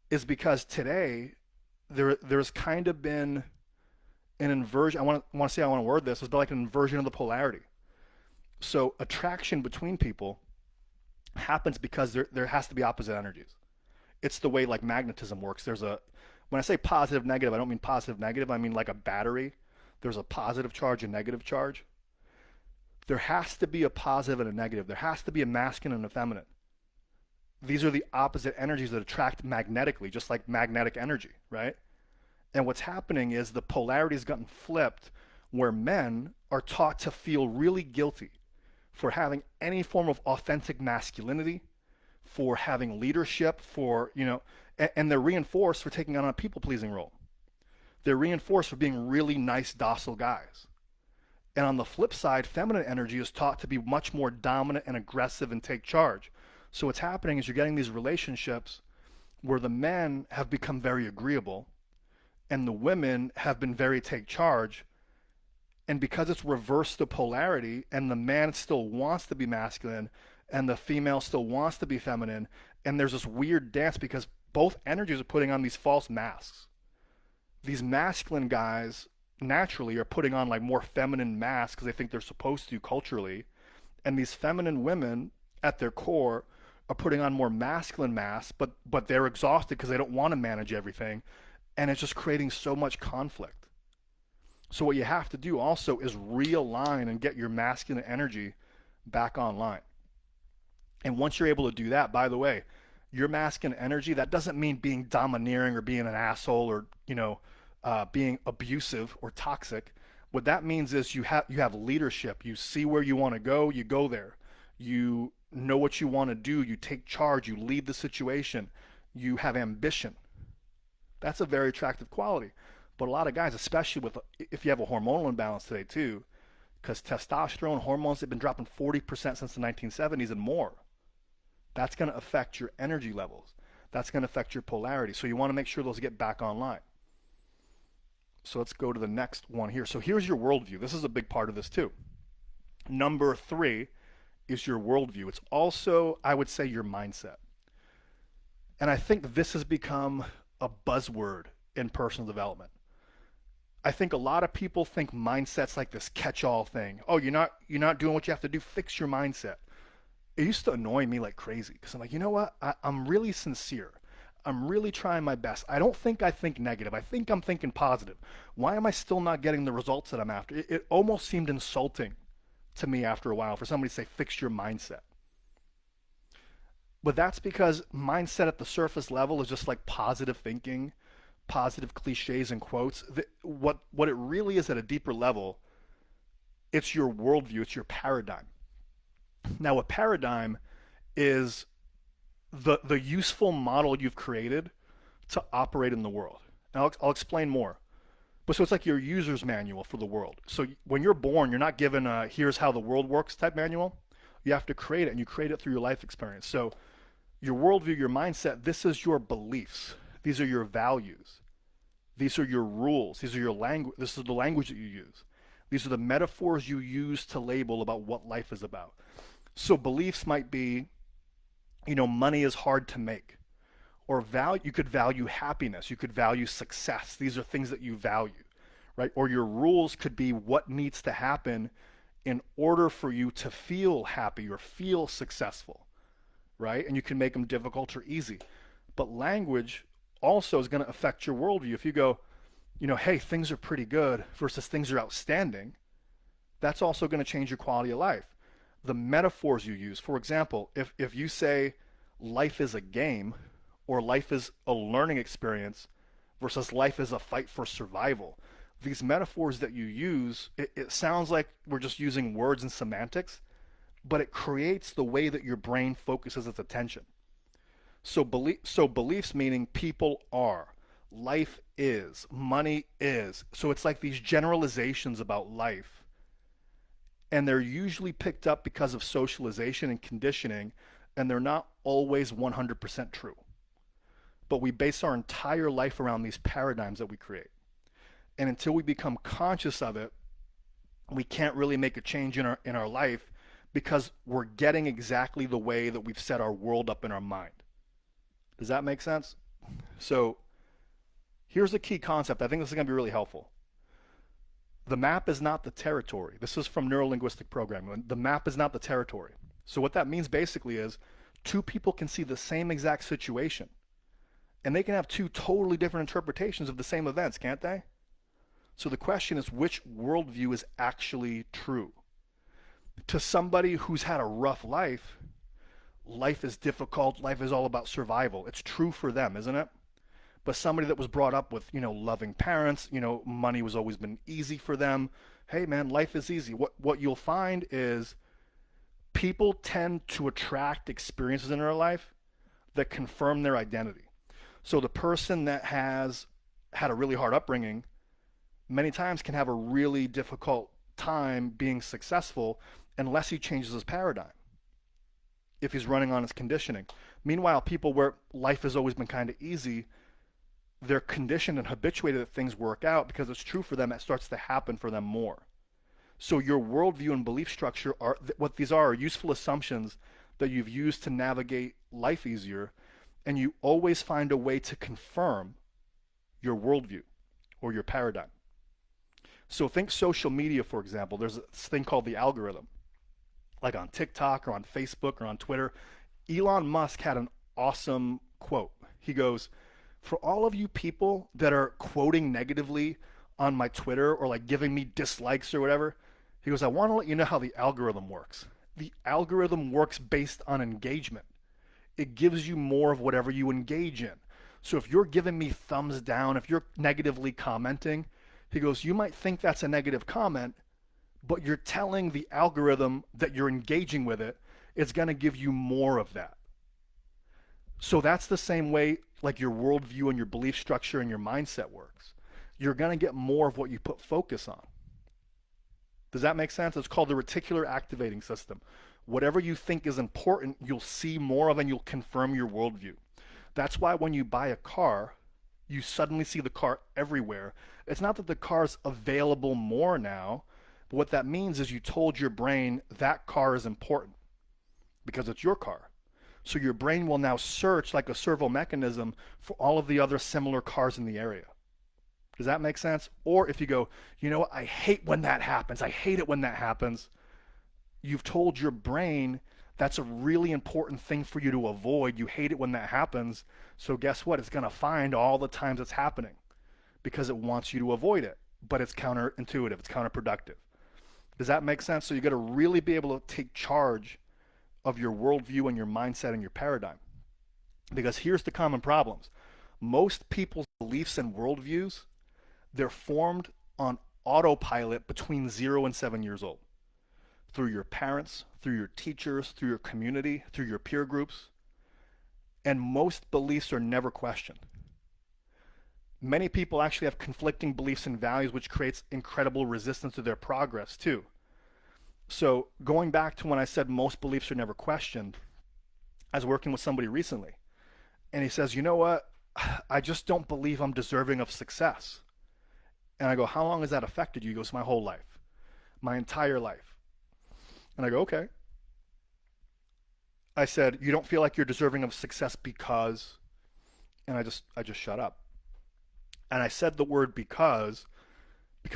is because today there's kind of been an inversion. I want to say, I want to word this. It's like an inversion of the polarity. So attraction between people happens because there has to be opposite energies. It's the way like magnetism works. When I say positive negative, I don't mean positive negative. I mean like a battery. There's a positive charge and negative charge. There has to be a positive and a negative. There has to be a masculine and a feminine. These are the opposite energies that attract magnetically, just like magnetic energy, right? And what's happening is the polarity has gotten flipped, where men are taught to feel really guilty for having any form of authentic masculinity, for having leadership, and they're reinforced for taking on a people-pleasing role. They're reinforced for being really nice, docile guys. And on the flip side, feminine energy is taught to be much more dominant and aggressive and take charge. So what's happening is you're getting these relationships where the men have become very agreeable and the women have been very take charge. And because it's reversed the polarity and the man still wants to be masculine and the female still wants to be feminine, and there's this weird dance because both energies are putting on these false masks. These masculine guys naturally are putting on like more feminine masks because they think they're supposed to culturally, and these feminine women at their core are putting on more masculine masks, but they're exhausted because they don't want to manage everything, and it's just creating so much conflict. So what you have to do also is realign and get your masculine energy back online. And once you're able to do that, by the way, your masculine energy, that doesn't mean being domineering or being an asshole or being abusive or toxic. What that means is you have leadership. You see where you want to go, you go there. You know what you want to do, you take charge, you lead the situation, you have ambition. That's a very attractive quality. But a lot of guys, especially if you have a hormonal imbalance today too, because testosterone hormones have been dropping 40% since the 1970s and more. That's going to affect your energy levels. That's going to affect your polarity. So you want to make sure those get back online. So let's go to the next one here. So here's your worldview. This is a big part of this too. Number 3 is your worldview. It's also, I would say, your mindset. And I think this has become a buzzword in personal development. I think a lot of people think mindset's like this catch-all thing. Oh, you're not doing what you have to do. Fix your mindset. It used to annoy me like crazy because I'm like, you know what? I'm really sincere. I'm really trying my best. I don't think I think negative. I think I'm thinking positive. Why am I still not getting the results that I'm after? It almost seemed insulting to me after a while for somebody to say, fix your mindset. But that's because mindset at the surface level is just like positive thinking, positive cliches and quotes. What it really is at a deeper level, it's your worldview, it's your paradigm. Now, a paradigm is the useful model you've created to operate in the world. And I'll explain more. But so it's like your user's manual for the world. So when you're born, you're not given a here's how the world works type manual. You have to create it, and you create it through your life experience. So your worldview, your mindset, this is your beliefs. These are your values. These are your rules. These are your language. This is the language that you use. These are the metaphors you use to label about what life is about. So beliefs might be, money is hard to make. Or you could value happiness. You could value success. These are things that you value, right? Or your rules could be what needs to happen in order for you to feel happy or feel successful, right? And you can make them difficult or easy. But language also is going to affect your worldview. If you go, hey, things are pretty good versus things are outstanding, that's also going to change your quality of life. The metaphors you use, for example, if you say life is a game or life is a learning experience versus life is a fight for survival, these metaphors that you use, it sounds like we're just using words and semantics, but it creates the way that your brain focuses its attention. So beliefs meaning people are, life is, money is. So it's like these generalizations about life, and they're usually picked up because of socialization and conditioning, and they're not always 100% true. But we base our entire life around these paradigms that we create. And until we become conscious of it, we can't really make a change in our life because we're getting exactly the way that we've set our world up in our mind. Does that make sense? So here's the key concept. I think this is going to be really helpful. The map is not the territory. This is from neurolinguistic programming. The map is not the territory. So what that means basically is two people can see the same exact situation, and they can have two totally different interpretations of the same events, can't they? So the question is, which worldview is actually true? To somebody who's had a rough life, life is difficult, life is all about survival. It's true for them, isn't it? But somebody that was brought up with, loving parents, money was always been easy for them. Hey man, life is easy. What you'll find is people tend to attract experiences in their life that confirm their identity. So the person that has had a really hard upbringing many times can have a really difficult time being successful unless he changes his paradigm, if he's running on his conditioning. Meanwhile, people where life has always been kind of easy, they're conditioned and habituated that things work out because it's true for them. It starts to happen for them more. So your worldview and belief structure are what these are useful assumptions that you've used to navigate life easier, and you always find a way to confirm your worldview or your paradigm. So think social media, for example. There's this thing called the algorithm, like on TikTok or on Facebook or on Twitter. Elon Musk had an awesome quote. He goes, for all of you people that are quoting negatively on my Twitter or like giving me dislikes or whatever, he goes, I want to let you know how the algorithm works. The algorithm works based on engagement. It gives you more of whatever you engage in. So if you're giving me thumbs down, if you're negatively commenting, he goes, you might think that's a negative comment, but you're telling the algorithm that you're engaging with it, it's going to give you more of that. So that's the same way like your worldview and your belief structure and your mindset works. You're going to get more of what you put focus on. Does that make sense? It's called the reticular activating system. Whatever you think is important, you'll see more of and you'll confirm your worldview. That's why when you buy a car, you suddenly see the car everywhere. It's not that the car's available more now, but what that means is you told your brain that car is important because it's your car. So your brain will now search like a servo mechanism for all of the other similar cars in the area. Does that make sense? Or if you go, you know what, I hate when that happens. I hate it when that happens. You've told your brain that's a really important thing for you to avoid. You hate it when that happens. So guess what? It's going to find all the times it's happening because it wants you to avoid it. But it's counterintuitive. It's counterproductive. Does that make sense? So you got to really be able to take charge of your worldview and your mindset and your paradigm. Because here's the common problems. Most people's beliefs and worldviews, they're formed on autopilot between 0 and 7 years old. Through your parents, through your teachers, through your community, through your peer groups. And most beliefs are never questioned. Many people actually have conflicting beliefs and values, which creates incredible resistance to their progress too. So going back to when I said most beliefs are never questioned, I was working with somebody recently, and he says, you know what? I just don't believe I'm deserving of success. And I go, how long has that affected you? He goes, my whole life, my entire life. And I go, okay. I said, you don't feel like you're deserving of success because, and I just shut up. And I said the word because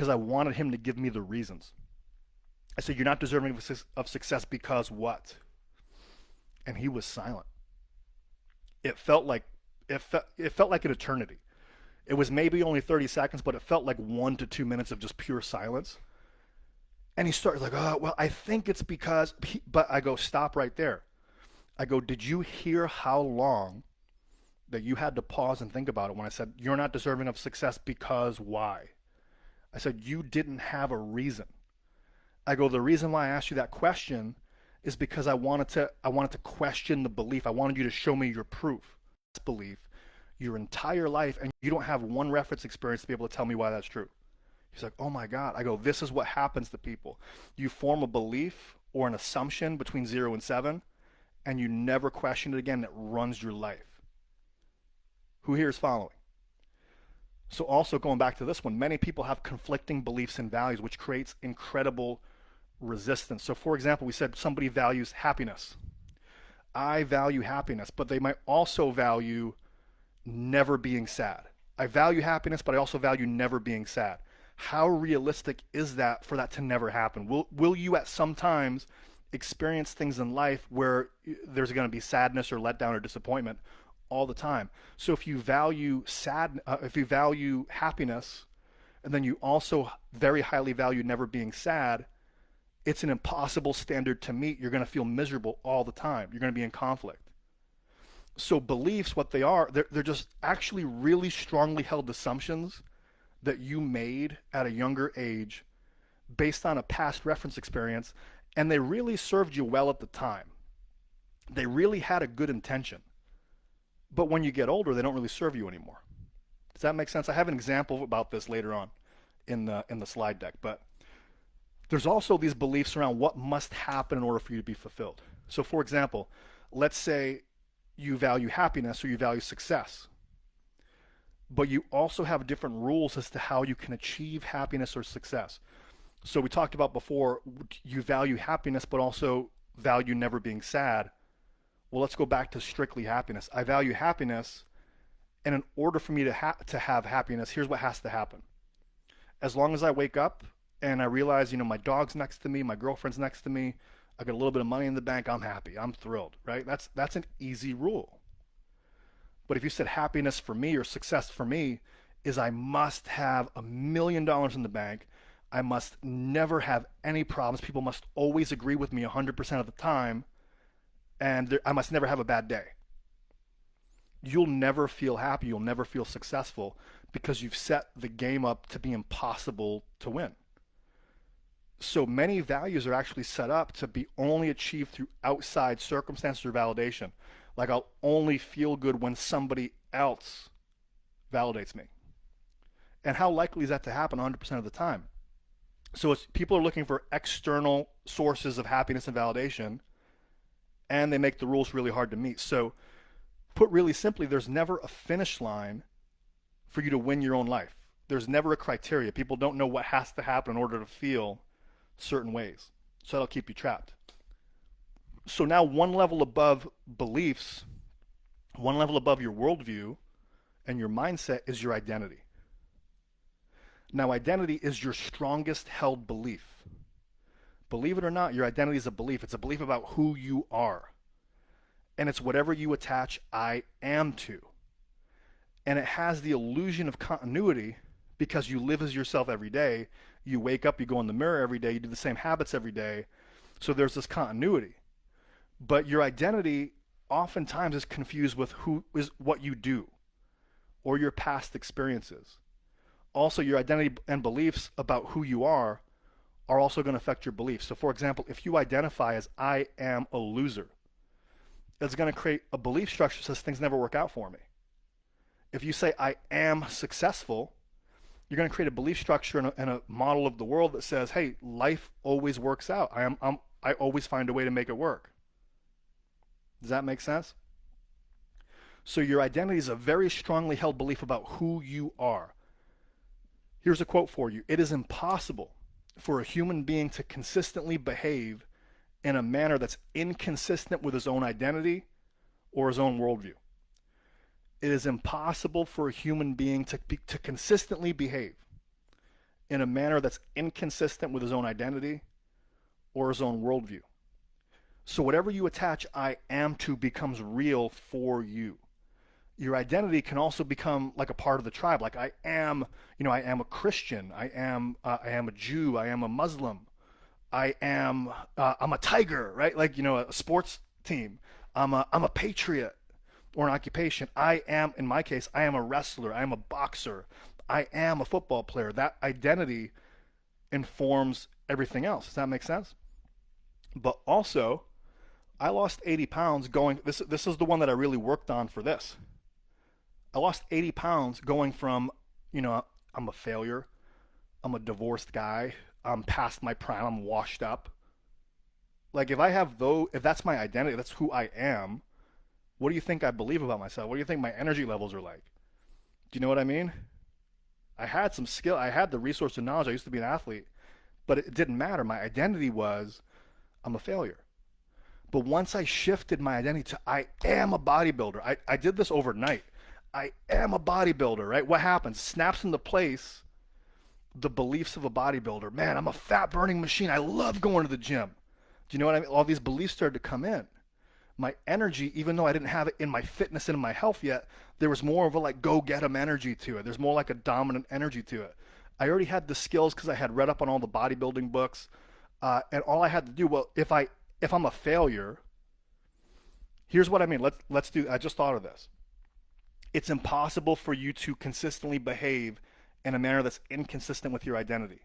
I wanted him to give me the reasons. I said, you're not deserving of success because what? And he was silent. It felt like an eternity. It was maybe only 30 seconds, but it felt like 1 to 2 minutes of just pure silence. And he started like, oh, well, I think it's because, but I go, stop right there. I go, did you hear how long that you had to pause and think about it when I said, you're not deserving of success because why? I said, you didn't have a reason. I go, the reason why I asked you that question is because I wanted to question the belief. I wanted you to show me your proof. This belief your entire life, and you don't have one reference experience to be able to tell me why that's true. He's like, oh my God. I go, this is what happens to people. You form a belief or an assumption between 0 and 7, and you never question it again. That runs your life. Who here is following? So also going back to this one, many people have conflicting beliefs and values, which creates incredible resistance. So for example, we said somebody values happiness. I value happiness, but they might also value never being sad. I value happiness, but I also value never being sad. How realistic is that for that to never happen? Will you at some times experience things in life where there's going to be sadness or letdown or disappointment all the time? So if you value if you value happiness, and then you also very highly value never being sad, it's an impossible standard to meet. You're going to feel miserable all the time. You're going to be in conflict. So beliefs, what they are, they're just actually really strongly held assumptions that you made at a younger age based on a past reference experience, and they really served you well at the time. They really had a good intention. But when you get older, they don't really serve you anymore. Does that make sense? I have an example about this later on in the slide deck, but there's also these beliefs around what must happen in order for you to be fulfilled. So for example, let's say you value happiness or you value success, but you also have different rules as to how you can achieve happiness or success. So we talked about before, you value happiness but also value never being sad. Well, let's go back to strictly happiness. I value happiness, and in order for me to have happiness, here's what has to happen. As long as I wake up and I realize, my dog's next to me, my girlfriend's next to me, I got a little bit of money in the bank, I'm happy, I'm thrilled, right? That's an easy rule. But if you said happiness for me or success for me is I must have $1 million in the bank, I must never have any problems, people must always agree with me 100% of the time, and I must never have a bad day. You'll never feel happy, you'll never feel successful, because you've set the game up to be impossible to win. So many values are actually set up to be only achieved through outside circumstances or validation. Like, I'll only feel good when somebody else validates me. And how likely is that to happen 100% of the time? So people are looking for external sources of happiness and validation, and they make the rules really hard to meet. So put really simply, there's never a finish line for you to win your own life. There's never a criteria. People don't know what has to happen in order to feel certain ways. So that'll keep you trapped. So now one level above beliefs, one level above your worldview and your mindset is your identity. Now, identity is your strongest held belief. Believe it or not, your identity is a belief. It's a belief about who you are. And it's whatever you attach I am to. And it has the illusion of continuity because you live as yourself every day. You wake up, you go in the mirror every day, you do the same habits every day. So there's this continuity. But your identity oftentimes is confused with who is what you do or your past experiences. Also, your identity and beliefs about who you are also going to affect your beliefs. So for example, if you identify as I am a loser, it's going to create a belief structure that says things never work out for me. If you say I am successful, you're going to create a belief structure and a model of the world that says, hey, life always works out. I always find a way to make it work. Does that make sense? So your identity is a very strongly held belief about who you are. Here's a quote for you. It is impossible for a human being to consistently behave in a manner that's inconsistent with his own identity or his own worldview. It is impossible for a human being to consistently behave in a manner that's inconsistent with his own identity or his own worldview. So whatever you attach I am to becomes real for you. Your identity can also become like a part of the tribe. Like I am a Christian. I am a Jew. I am a Muslim. I'm a tiger, right? Like, a sports team. I'm a patriot or an occupation. In my case, I am a wrestler. I am a boxer. I am a football player. That identity informs everything else. Does that make sense? But also, I lost 80 pounds going, this is the one that I really worked on for this. I lost 80 pounds going from, I'm a failure. I'm a divorced guy. I'm past my prime. I'm washed up. Like if that's my identity, that's who I am. What do you think I believe about myself? What do you think my energy levels are like? Do you know what I mean? I had some skill. I had the resource and knowledge. I used to be an athlete, but it didn't matter. My identity was I'm a failure. But once I shifted my identity to I am a bodybuilder, I did this overnight. I am a bodybuilder, right? What happens? Snaps into place the beliefs of a bodybuilder. Man, I'm a fat burning machine. I love going to the gym. Do you know what I mean? All these beliefs started to come in. My energy, even though I didn't have it in my fitness and in my health yet, there was more of a like go get 'em energy to it. There's more like a dominant energy to it. I already had the skills because I had read up on all the bodybuilding books, and all I had to do, well, if I'm a failure, here's what I mean. Let's do. I just thought of this. It's impossible for you to consistently behave in a manner that's inconsistent with your identity.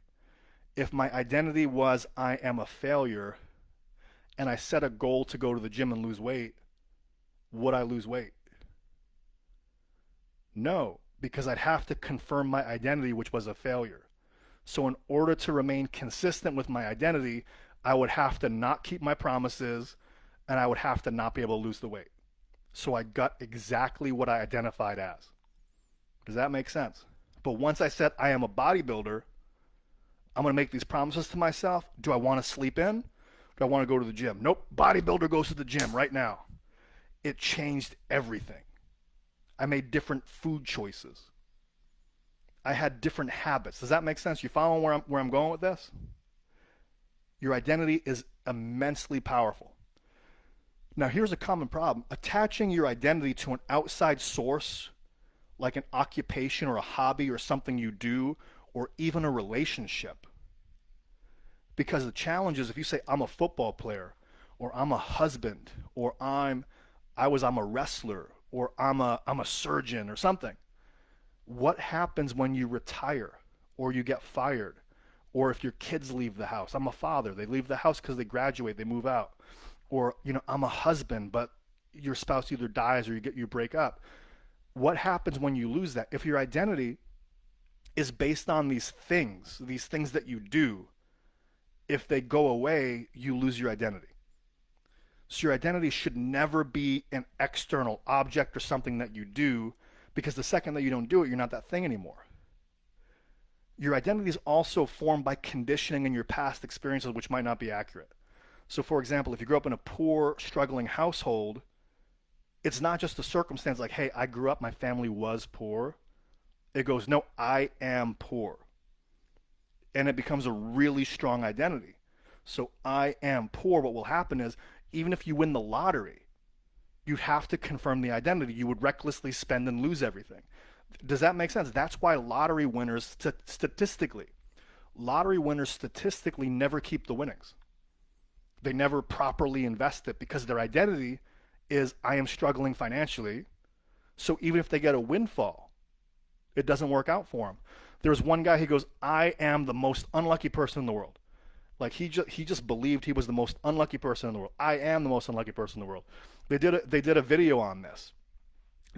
If my identity was I am a failure, and I set a goal to go to the gym and lose weight, would I lose weight? No, because I'd have to confirm my identity, which was a failure. So in order to remain consistent with my identity, I would have to not keep my promises and I would have to not be able to lose the weight. So I got exactly what I identified as. Does that make sense? But once I said I am a bodybuilder, I'm going to make these promises to myself. Do I want to sleep in? Do I want to go to the gym? Nope. Bodybuilder goes to the gym right now. It changed everything. I made different food choices. I had different habits. Does that make sense? You following where I'm going with this? Your identity is immensely powerful. Now, here's a common problem. Attaching your identity to an outside source, like an occupation or a hobby or something you do, or even a relationship. Because the challenge is if you say, I'm a football player, or I'm a husband, or I'm a wrestler, or I'm a surgeon or something. What happens when you retire or you get fired? Or if your kids leave the house? I'm a father. They leave the house because they graduate, they move out. Or, I'm a husband, but your spouse either dies or you break up. What happens when you lose that? If your identity is based on these things that you do, if they go away, you lose your identity. So your identity should never be an external object or something that you do, because the second that you don't do it, you're not that thing anymore. Your identity is also formed by conditioning in your past experiences, which might not be accurate. So for example, if you grew up in a poor, struggling household, it's not just a circumstance like, hey, I grew up, my family was poor. It goes, no, I am poor. And it becomes a really strong identity. So I am poor. What will happen is, even if you win the lottery, you'd have to confirm the identity. You would recklessly spend and lose everything. Does that make sense? That's why lottery winners statistically never keep the winnings. They never properly invest it because their identity is I am struggling financially. So even if they get a windfall, it doesn't work out for them. There's one guy, he goes, I am the most unlucky person in the world. Like he just believed he was the most unlucky person in the world. I am the most unlucky person in the world. They did a video on this.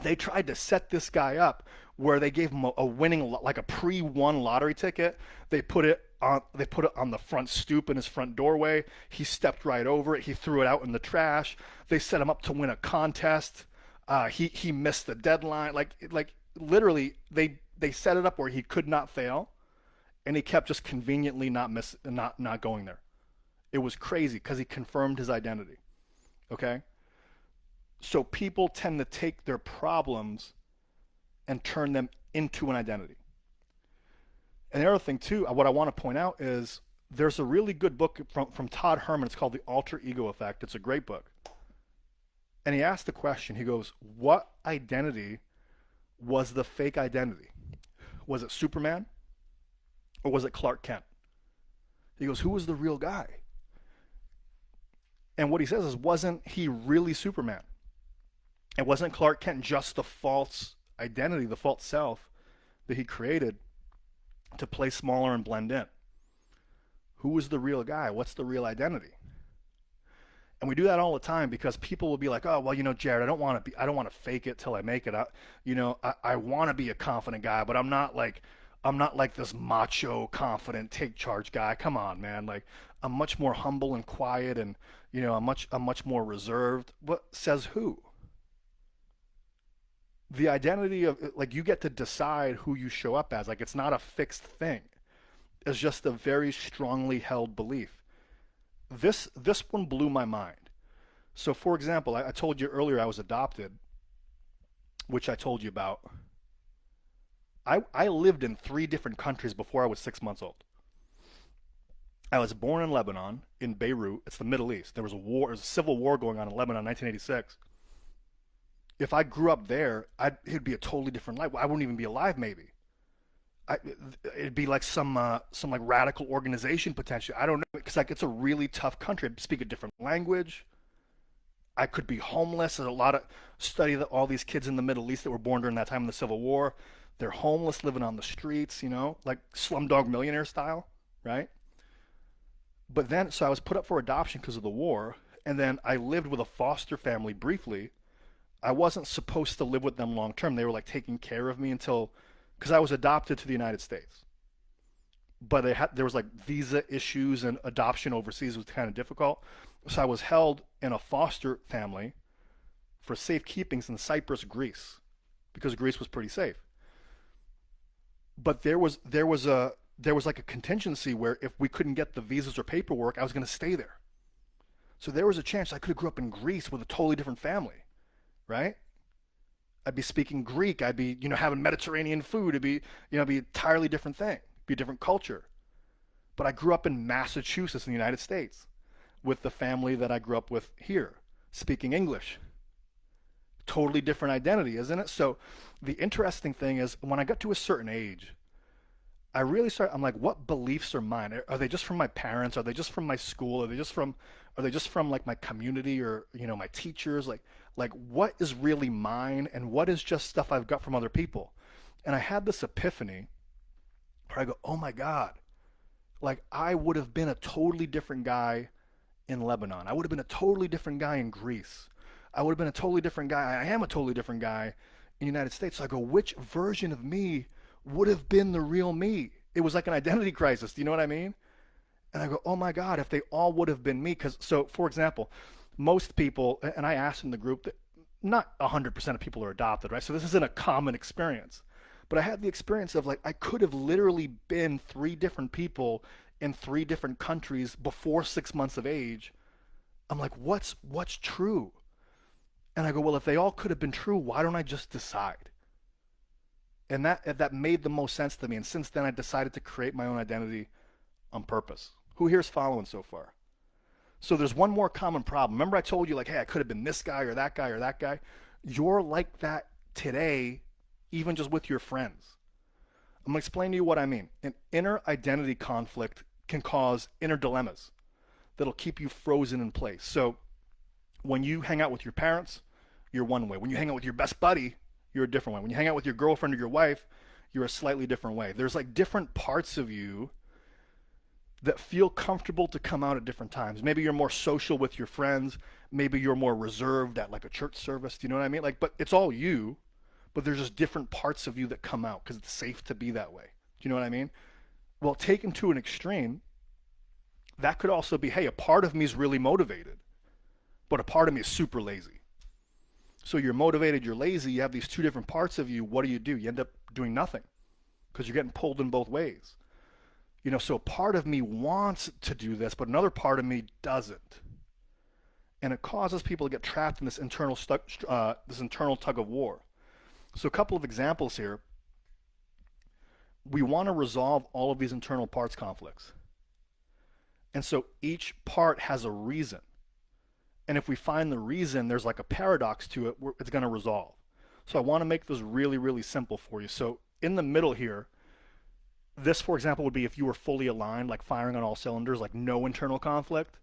They tried to set this guy up where they gave him a winning, like a pre-won lottery ticket. They put it on the front stoop in his front doorway. He stepped right over it. He threw it out in the trash. They set him up to win a contest. He missed the deadline. Like literally they set it up where he could not fail, and he kept just conveniently not going there. It was crazy because he confirmed his identity. Okay? So people tend to take their problems and turn them into an identity. And the other thing too, what I want to point out is there's a really good book from Todd Herman. It's called The Alter Ego Effect. It's a great book. And he asked the question, he goes, what identity was the fake identity? Was it Superman? Or was it Clark Kent? He goes, who was the real guy? And what he says is, wasn't he really Superman? It wasn't Clark Kent just the false identity, the false self that he created to play smaller and blend in. Who was the real guy? What's the real identity? And we do that all the time because people will be like, oh, well, Jared, I don't want to fake it till I make it. I want to be a confident guy, but I'm not like this macho, confident, take charge guy. Come on, man. Like, I'm much more humble and quiet, and I'm much more reserved. What says who? The identity of, like, you get to decide who you show up as. Like, it's not a fixed thing. It's just a very strongly held belief. This one blew my mind. So, for example, I told you earlier I was adopted, which I told you about. I lived in 3 different countries before I was 6 months old. I was born in Lebanon, in Beirut. It's the Middle East. There was a civil war going on in Lebanon in 1986. If I grew up there, it'd be a totally different life. I wouldn't even be alive, maybe. I, it'd be like some like radical organization potentially. I don't know, because like it's a really tough country. I speak a different language. I could be homeless. There's a lot of study that all these kids in the Middle East that were born during that time in the Civil War, they're homeless, living on the streets, like Slumdog Millionaire style, right? But then, so I was put up for adoption because of the war, and then I lived with a foster family briefly. I wasn't supposed to live with them long term. They were like taking care of me until, because I was adopted to the United States. But there was like visa issues, and adoption overseas was kind of difficult. So I was held in a foster family for safekeepings in Cyprus, Greece, because Greece was pretty safe. But there was like a contingency where if we couldn't get the visas or paperwork, I was going to stay there. So there was a chance I could have grew up in Greece with a totally different family, right? I'd be speaking Greek. I'd be, having Mediterranean food. It'd be, be an entirely different thing. Be a different culture. But I grew up in Massachusetts in the United States with the family that I grew up with here, speaking English. Totally different identity, isn't it? So the interesting thing is when I got to a certain age, I'm like, what beliefs are mine? Are they just from my parents? Are they just from my school? Are they just from like my community, or, my teachers? Like what is really mine and what is just stuff I've got from other people? And I had this epiphany where I go, oh my God, like I would have been a totally different guy in Lebanon. I would have been a totally different guy in Greece. I would have been a totally different guy. I am a totally different guy in the United States. So I go, which version of me would have been the real me? It was like an identity crisis. Do you know what I mean? And I go, oh my God, if they all would have been me. So, for example, most people, and I asked in the group that not 100% of people are adopted, right? So this isn't a common experience. But I had the experience of like, I could have literally been 3 different people in 3 different countries before 6 months of age. I'm like, what's true? And I go, well, if they all could have been true, why don't I just decide? And that made the most sense to me. And since then, I decided to create my own identity on purpose. Who here's following so far? So there's one more common problem. Remember I told you, like, hey, I could have been this guy or that guy or that guy. You're like that today, even just with your friends. I'm going to explain to you what I mean. An inner identity conflict can cause inner dilemmas that'll keep you frozen in place. So when you hang out with your parents, you're one way. When you hang out with your best buddy, you're a different way. When you hang out with your girlfriend or your wife, you're a slightly different way. There's like different parts of you that feel comfortable to come out at different times. Maybe you're more social with your friends. Maybe you're more reserved at like a church service. Do you know what I mean? Like, but it's all you, but there's just different parts of you that come out because it's safe to be that way. Do you know what I mean? Well, taken to an extreme, that could also be, hey, a part of me is really motivated, but a part of me is super lazy. So you're motivated, you're lazy, you have these 2 different parts of you. What do? You end up doing nothing because you're getting pulled in both ways. So part of me wants to do this, but another part of me doesn't. And it causes people to get trapped in this internal tug of war. So a couple of examples here. We want to resolve all of these internal parts conflicts. And so each part has a reason. And if we find the reason, there's like a paradox to it where it's going to resolve. So I want to make this really, really simple for you. So in the middle here, this, for example, would be if you were fully aligned, like firing on all cylinders, like no internal conflict.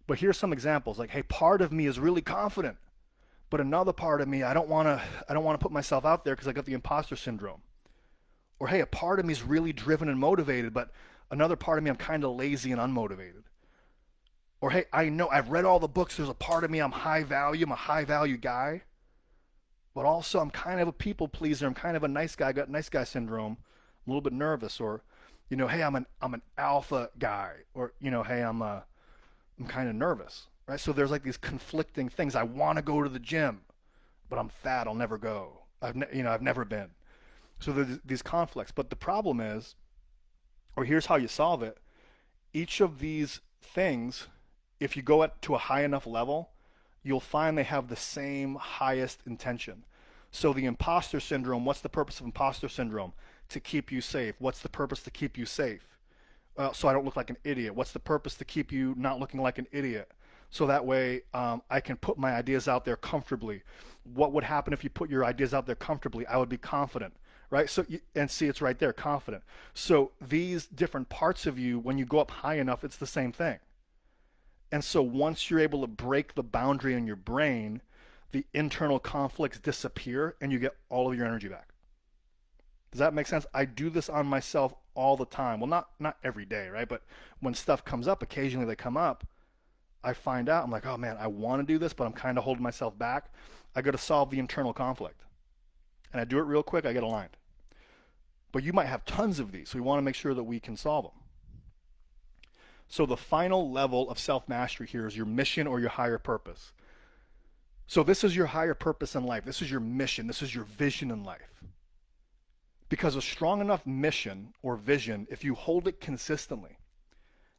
But here's some examples. Like, hey, part of me is really confident, but another part of me, I don't want to put myself out there because I got the imposter syndrome. Or hey, a part of me is really driven and motivated, but another part of me, I'm kind of lazy and unmotivated. Or, hey, I know I've read all the books. There's a part of me I'm high value. I'm a high value guy. But also I'm kind of a people pleaser. I'm kind of a nice guy. I got nice guy syndrome. I'm a little bit nervous. Or, hey, I'm an alpha guy. Or, hey, I'm kind of nervous. Right? So there's like these conflicting things. I want to go to the gym, but I'm fat. I'll never go. I've never been. So there's these conflicts. But the problem is, or here's how you solve it. Each of these things, if you go to a high enough level, you'll find they have the same highest intention. So the imposter syndrome, what's the purpose of imposter syndrome? To keep you safe. What's the purpose to keep you safe? So I don't look like an idiot. What's the purpose to keep you not looking like an idiot? So that way I can put my ideas out there comfortably. What would happen if you put your ideas out there comfortably? I would be confident, right? And see, it's right there, confident. So these different parts of you, when you go up high enough, it's the same thing. And so once you're able to break the boundary in your brain, the internal conflicts disappear and you get all of your energy back. Does that make sense? I do this on myself all the time. Well, not every day, right? But when stuff comes up, occasionally they come up, I find out, I'm like, oh man, I want to do this, but I'm kind of holding myself back. I got to solve the internal conflict. And I do it real quick, I get aligned. But you might have tons of these, so we want to make sure that we can solve them. So the final level of self-mastery here is your mission or your higher purpose. So this is your higher purpose in life. This is your mission. This is your vision in life. Because a strong enough mission or vision, if you hold it consistently,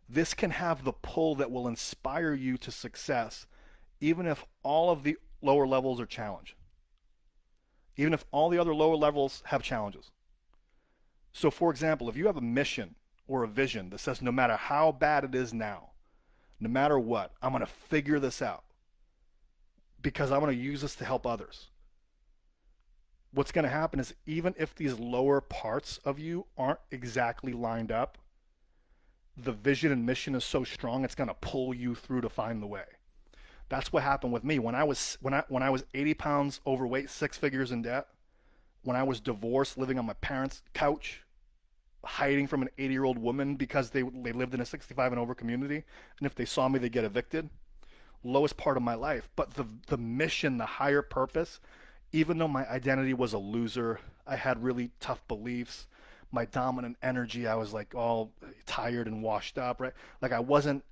this can have the pull that will inspire you to success, even if all of the lower levels are challenged. Even if all the other lower levels have challenges. So for example, if you have a mission or a vision that says no matter how bad it is now, no matter what, I'm going to figure this out because I'm going to use this to help others. What's going to happen is even if these lower parts of you aren't exactly lined up, the vision and mission is so strong it's going to pull you through to find the way. That's what happened with me when I was 80 pounds overweight, 6 figures in debt, when I was divorced, living on my parents' couch, hiding from an 80-year-old woman because they lived in a 65 and over community, and if they saw me they'd get evicted. Lowest part of my life. But the mission, the higher purpose, even though my identity was a loser, I had really tough beliefs, my dominant energy, I was like all tired and washed up, right? Like I wasn't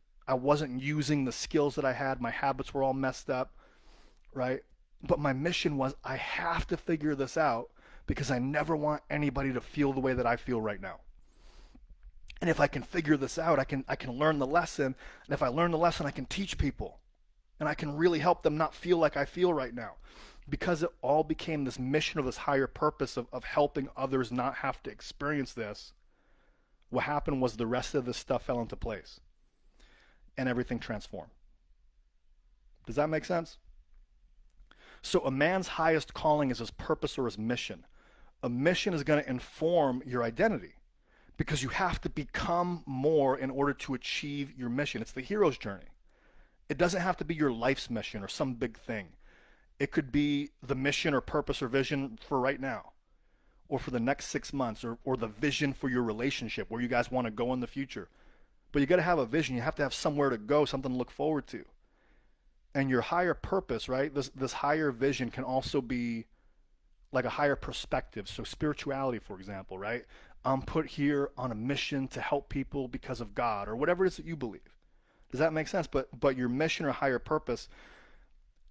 using the skills that I had. My habits were all messed up, right? But my mission was I have to figure this out because I never want anybody to feel the way that I feel right now. And if I can figure this out, I can learn the lesson. And if I learn the lesson, I can teach people. And I can really help them not feel like I feel right now. Because it all became this mission of this higher purpose of helping others not have to experience this, what happened was the rest of this stuff fell into place. And everything transformed. Does that make sense? So a man's highest calling is his purpose or his mission. A mission is going to inform your identity because you have to become more in order to achieve your mission. It's the hero's journey. It doesn't have to be your life's mission or some big thing. It could be the mission or purpose or vision for right now or for the next 6 months or the vision for your relationship where you guys want to go in the future. But you got to have a vision. You have to have somewhere to go, something to look forward to. And your higher purpose, right? This higher vision can also be like a higher perspective. So spirituality, for example, right? I'm put here on a mission to help people because of God or whatever it is that you believe. Does that make sense? But your mission or higher purpose,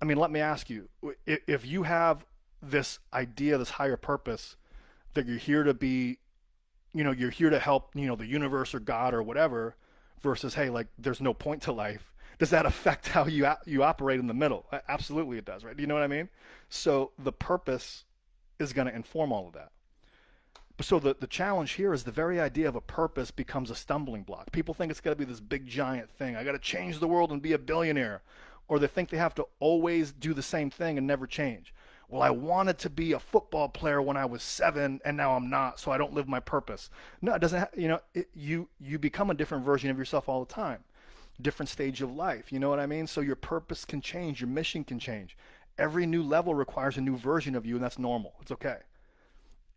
I mean, let me ask you, if you have this idea, this higher purpose, that you're here to be, you're here to help, the universe or God or whatever, versus, hey, like, there's no point to life, does that affect how you operate in the middle? Absolutely it does, right? Do you know what I mean? So the purpose is going to inform all of that. So the challenge here is the very idea of a purpose becomes a stumbling block. People think it's got to be this big giant thing. I got to change the world and be a billionaire. Or they think they have to always do the same thing and never change. Well, I wanted to be a football player when I was 7 and now I'm not, so I don't live my purpose. No, it doesn't, you become a different version of yourself all the time. Different stage of life, you know what I mean? So your purpose can change, your mission can change. Every new level requires a new version of you, and that's normal. It's okay.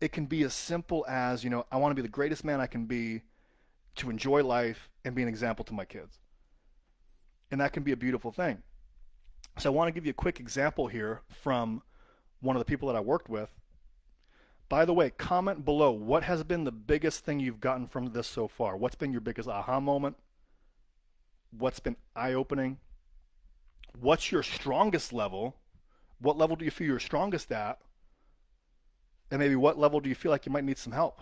It can be as simple as, I want to be the greatest man I can be to enjoy life and be an example to my kids. And that can be a beautiful thing. So I want to give you a quick example here from one of the people that I worked with. By the way, comment below, what has been the biggest thing you've gotten from this so far? What's been your biggest aha moment? What's been eye-opening? What's your strongest level? What level do you feel you're strongest at? And maybe what level do you feel like you might need some help?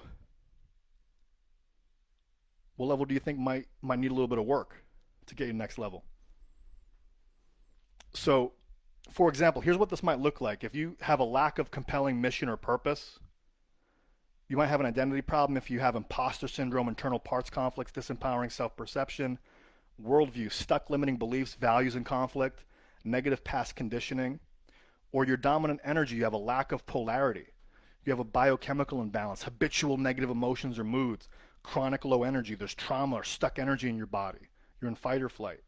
What level do you think might need a little bit of work to get you next level? So, for example, here's what this might look like. If you have a lack of compelling mission or purpose, you might have an identity problem if you have imposter syndrome, internal parts conflicts, disempowering self-perception, worldview, stuck limiting beliefs, values in conflict, negative past conditioning, or your dominant energy, you have a lack of polarity. You have a biochemical imbalance, habitual negative emotions or moods, chronic low energy, there's trauma or stuck energy in your body. You're in fight or flight.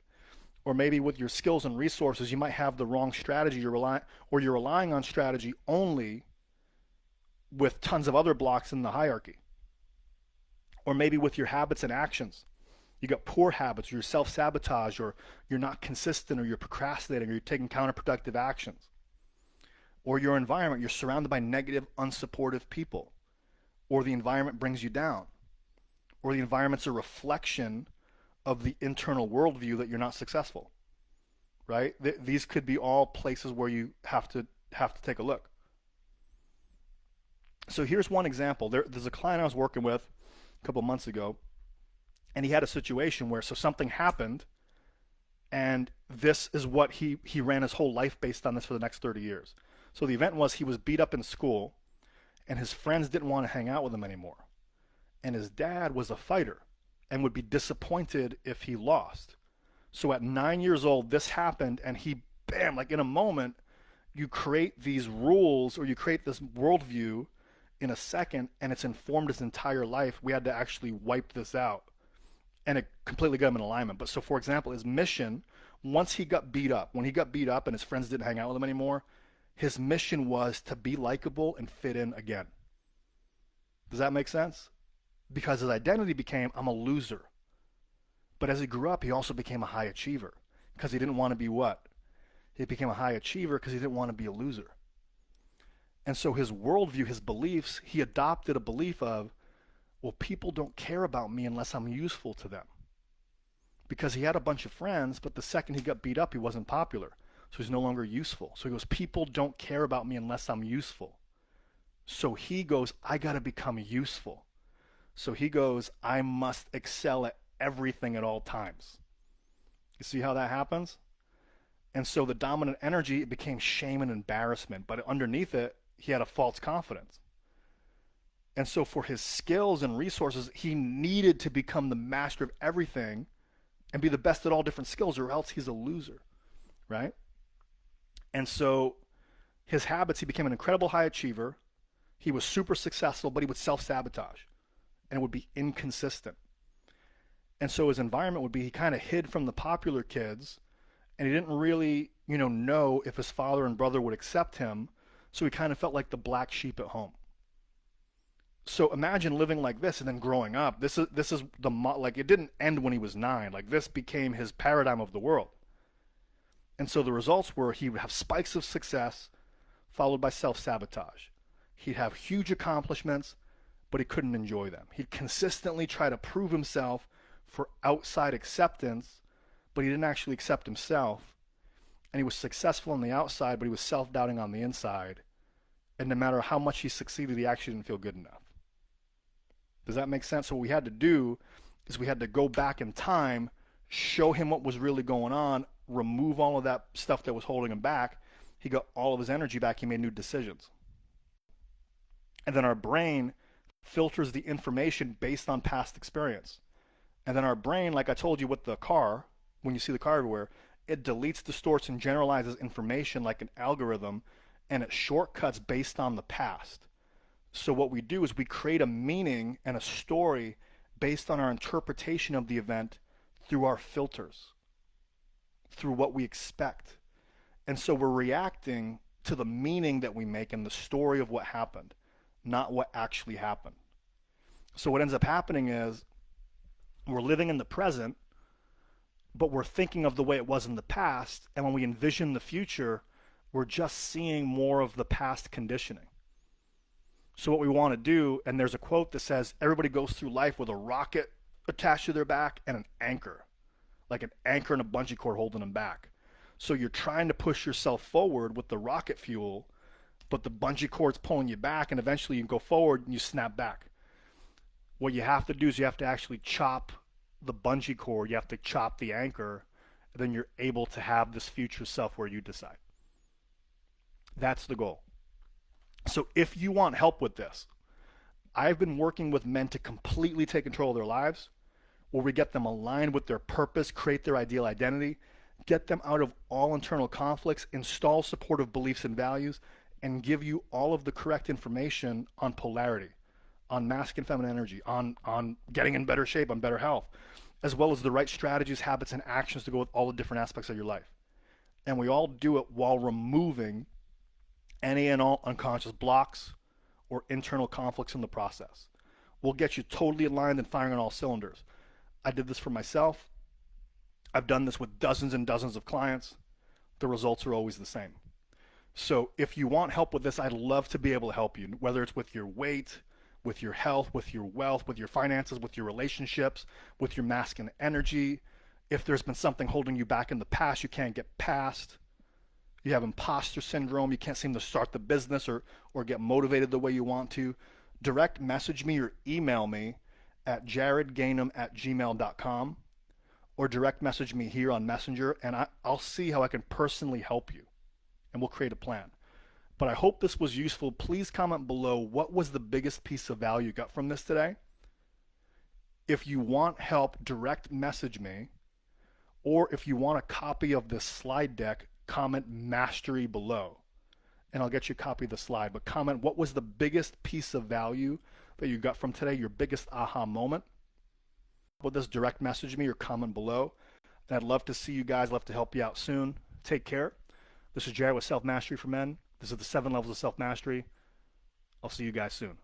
Or maybe with your skills and resources, you might have the wrong strategy. You're relying on strategy only with tons of other blocks in the hierarchy. Or maybe with your habits and actions. You got poor habits, or you're self-sabotage, or you're not consistent, or you're procrastinating, or you're taking counterproductive actions. Or your environment, you're surrounded by negative, unsupportive people. Or the environment brings you down. Or the environment's a reflection of the internal worldview that you're not successful, right? These could be all places where you have to take a look. So here's one example. There's a client I was working with a couple months ago, and he had a situation where something happened, and this is what he ran his whole life based on this for the next 30 years. So the event was he was beat up in school, and his friends didn't want to hang out with him anymore. And his dad was a fighter and would be disappointed if he lost. So at 9 years old, this happened, and he, bam, like in a moment, you create these rules or you create this worldview in a second, and it's informed his entire life. We had to actually wipe this out, and it completely got him in alignment. But so, for example, his mission, once he got beat up, when he got beat up and his friends didn't hang out with him anymore, his mission was to be likable and fit in again. Does that make sense? Because his identity became, I'm a loser. But as he grew up, he also became a high achiever because he didn't want to be what? He became a high achiever because he didn't want to be a loser. And so his worldview, his beliefs, he adopted a belief of, well, people don't care about me unless I'm useful to them. Because he had a bunch of friends, but the second he got beat up, he wasn't popular. So he's no longer useful. So he goes, people don't care about me unless I'm useful. So he goes, I got to become useful. So he goes, I must excel at everything at all times. You see how that happens? And so the dominant energy, it became shame and embarrassment. But underneath it, he had a false confidence. And so for his skills and resources, he needed to become the master of everything and be the best at all different skills, or else he's a loser, right? And so his habits, he became an incredible high achiever. He was super successful, but he would self-sabotage. And it would be inconsistent. And so his environment would be, he kind of hid from the popular kids, and he didn't really, know if his father and brother would accept him. So he kind of felt like the black sheep at home. So imagine living like this and then growing up. This is like, it didn't end when he was 9. Like, this became his paradigm of the world. And so the results were he would have spikes of success followed by self-sabotage. He'd have huge accomplishments, but he couldn't enjoy them. He'd consistently try to prove himself for outside acceptance, but he didn't actually accept himself. And he was successful on the outside, but he was self-doubting on the inside. And no matter how much he succeeded, he actually didn't feel good enough. Does that make sense? So what we had to do is we had to go back in time, show him what was really going on, remove all of that stuff that was holding him back. He got all of his energy back. He made new decisions. And then our brain filters the information based on past experience. And then our brain, like I told you with the car, when you see the car everywhere, it deletes, distorts, and generalizes information like an algorithm, and it shortcuts based on the past. So what we do is we create a meaning and a story based on our interpretation of the event through our filters, through what we expect. And so we're reacting to the meaning that we make and the story of what happened, not what actually happened. So what ends up happening is we're living in the present, but we're thinking of the way it was in the past. And when we envision the future, we're just seeing more of the past conditioning. So what we want to do, and there's a quote that says, everybody goes through life with a rocket attached to their back and an anchor, like an anchor and a bungee cord holding them back. So you're trying to push yourself forward with the rocket fuel, but the bungee cord's pulling you back, and eventually you go forward and you snap back. What you have to do is you have to actually chop the bungee cord, you have to chop the anchor, and then you're able to have this future self where you decide. That's the goal. So if you want help with this, I've been working with men to completely take control of their lives, where we get them aligned with their purpose, create their ideal identity, get them out of all internal conflicts, install supportive beliefs and values, and give you all of the correct information on polarity, on masculine feminine energy, on getting in better shape, on better health, as well as the right strategies, habits, and actions to go with all the different aspects of your life. And we all do it while removing any and all unconscious blocks or internal conflicts in the process. We'll get you totally aligned and firing on all cylinders. I did this for myself. I've done this with dozens and dozens of clients. The results are always the same. So if you want help with this, I'd love to be able to help you, whether it's with your weight, with your health, with your wealth, with your finances, with your relationships, with your masculine energy. If there's been something holding you back in the past you can't get past, you have imposter syndrome, you can't seem to start the business or get motivated the way you want to, direct message me or email me at jaredgainham@gmail.com, or direct message me here on Messenger, and I'll see how I can personally help you, and we'll create a plan. But I hope this was useful. Please comment below, what was the biggest piece of value you got from this today? If you want help, direct message me, or if you want a copy of this slide deck, comment mastery below, and I'll get you a copy of the slide. But comment, what was the biggest piece of value that you got from today, your biggest aha moment? With this, direct message me or comment below. And I'd love to see you guys, love to help you out soon. Take care. This is Jared with Self Mastery for Men. This is the 7 levels of self mastery. I'll see you guys soon.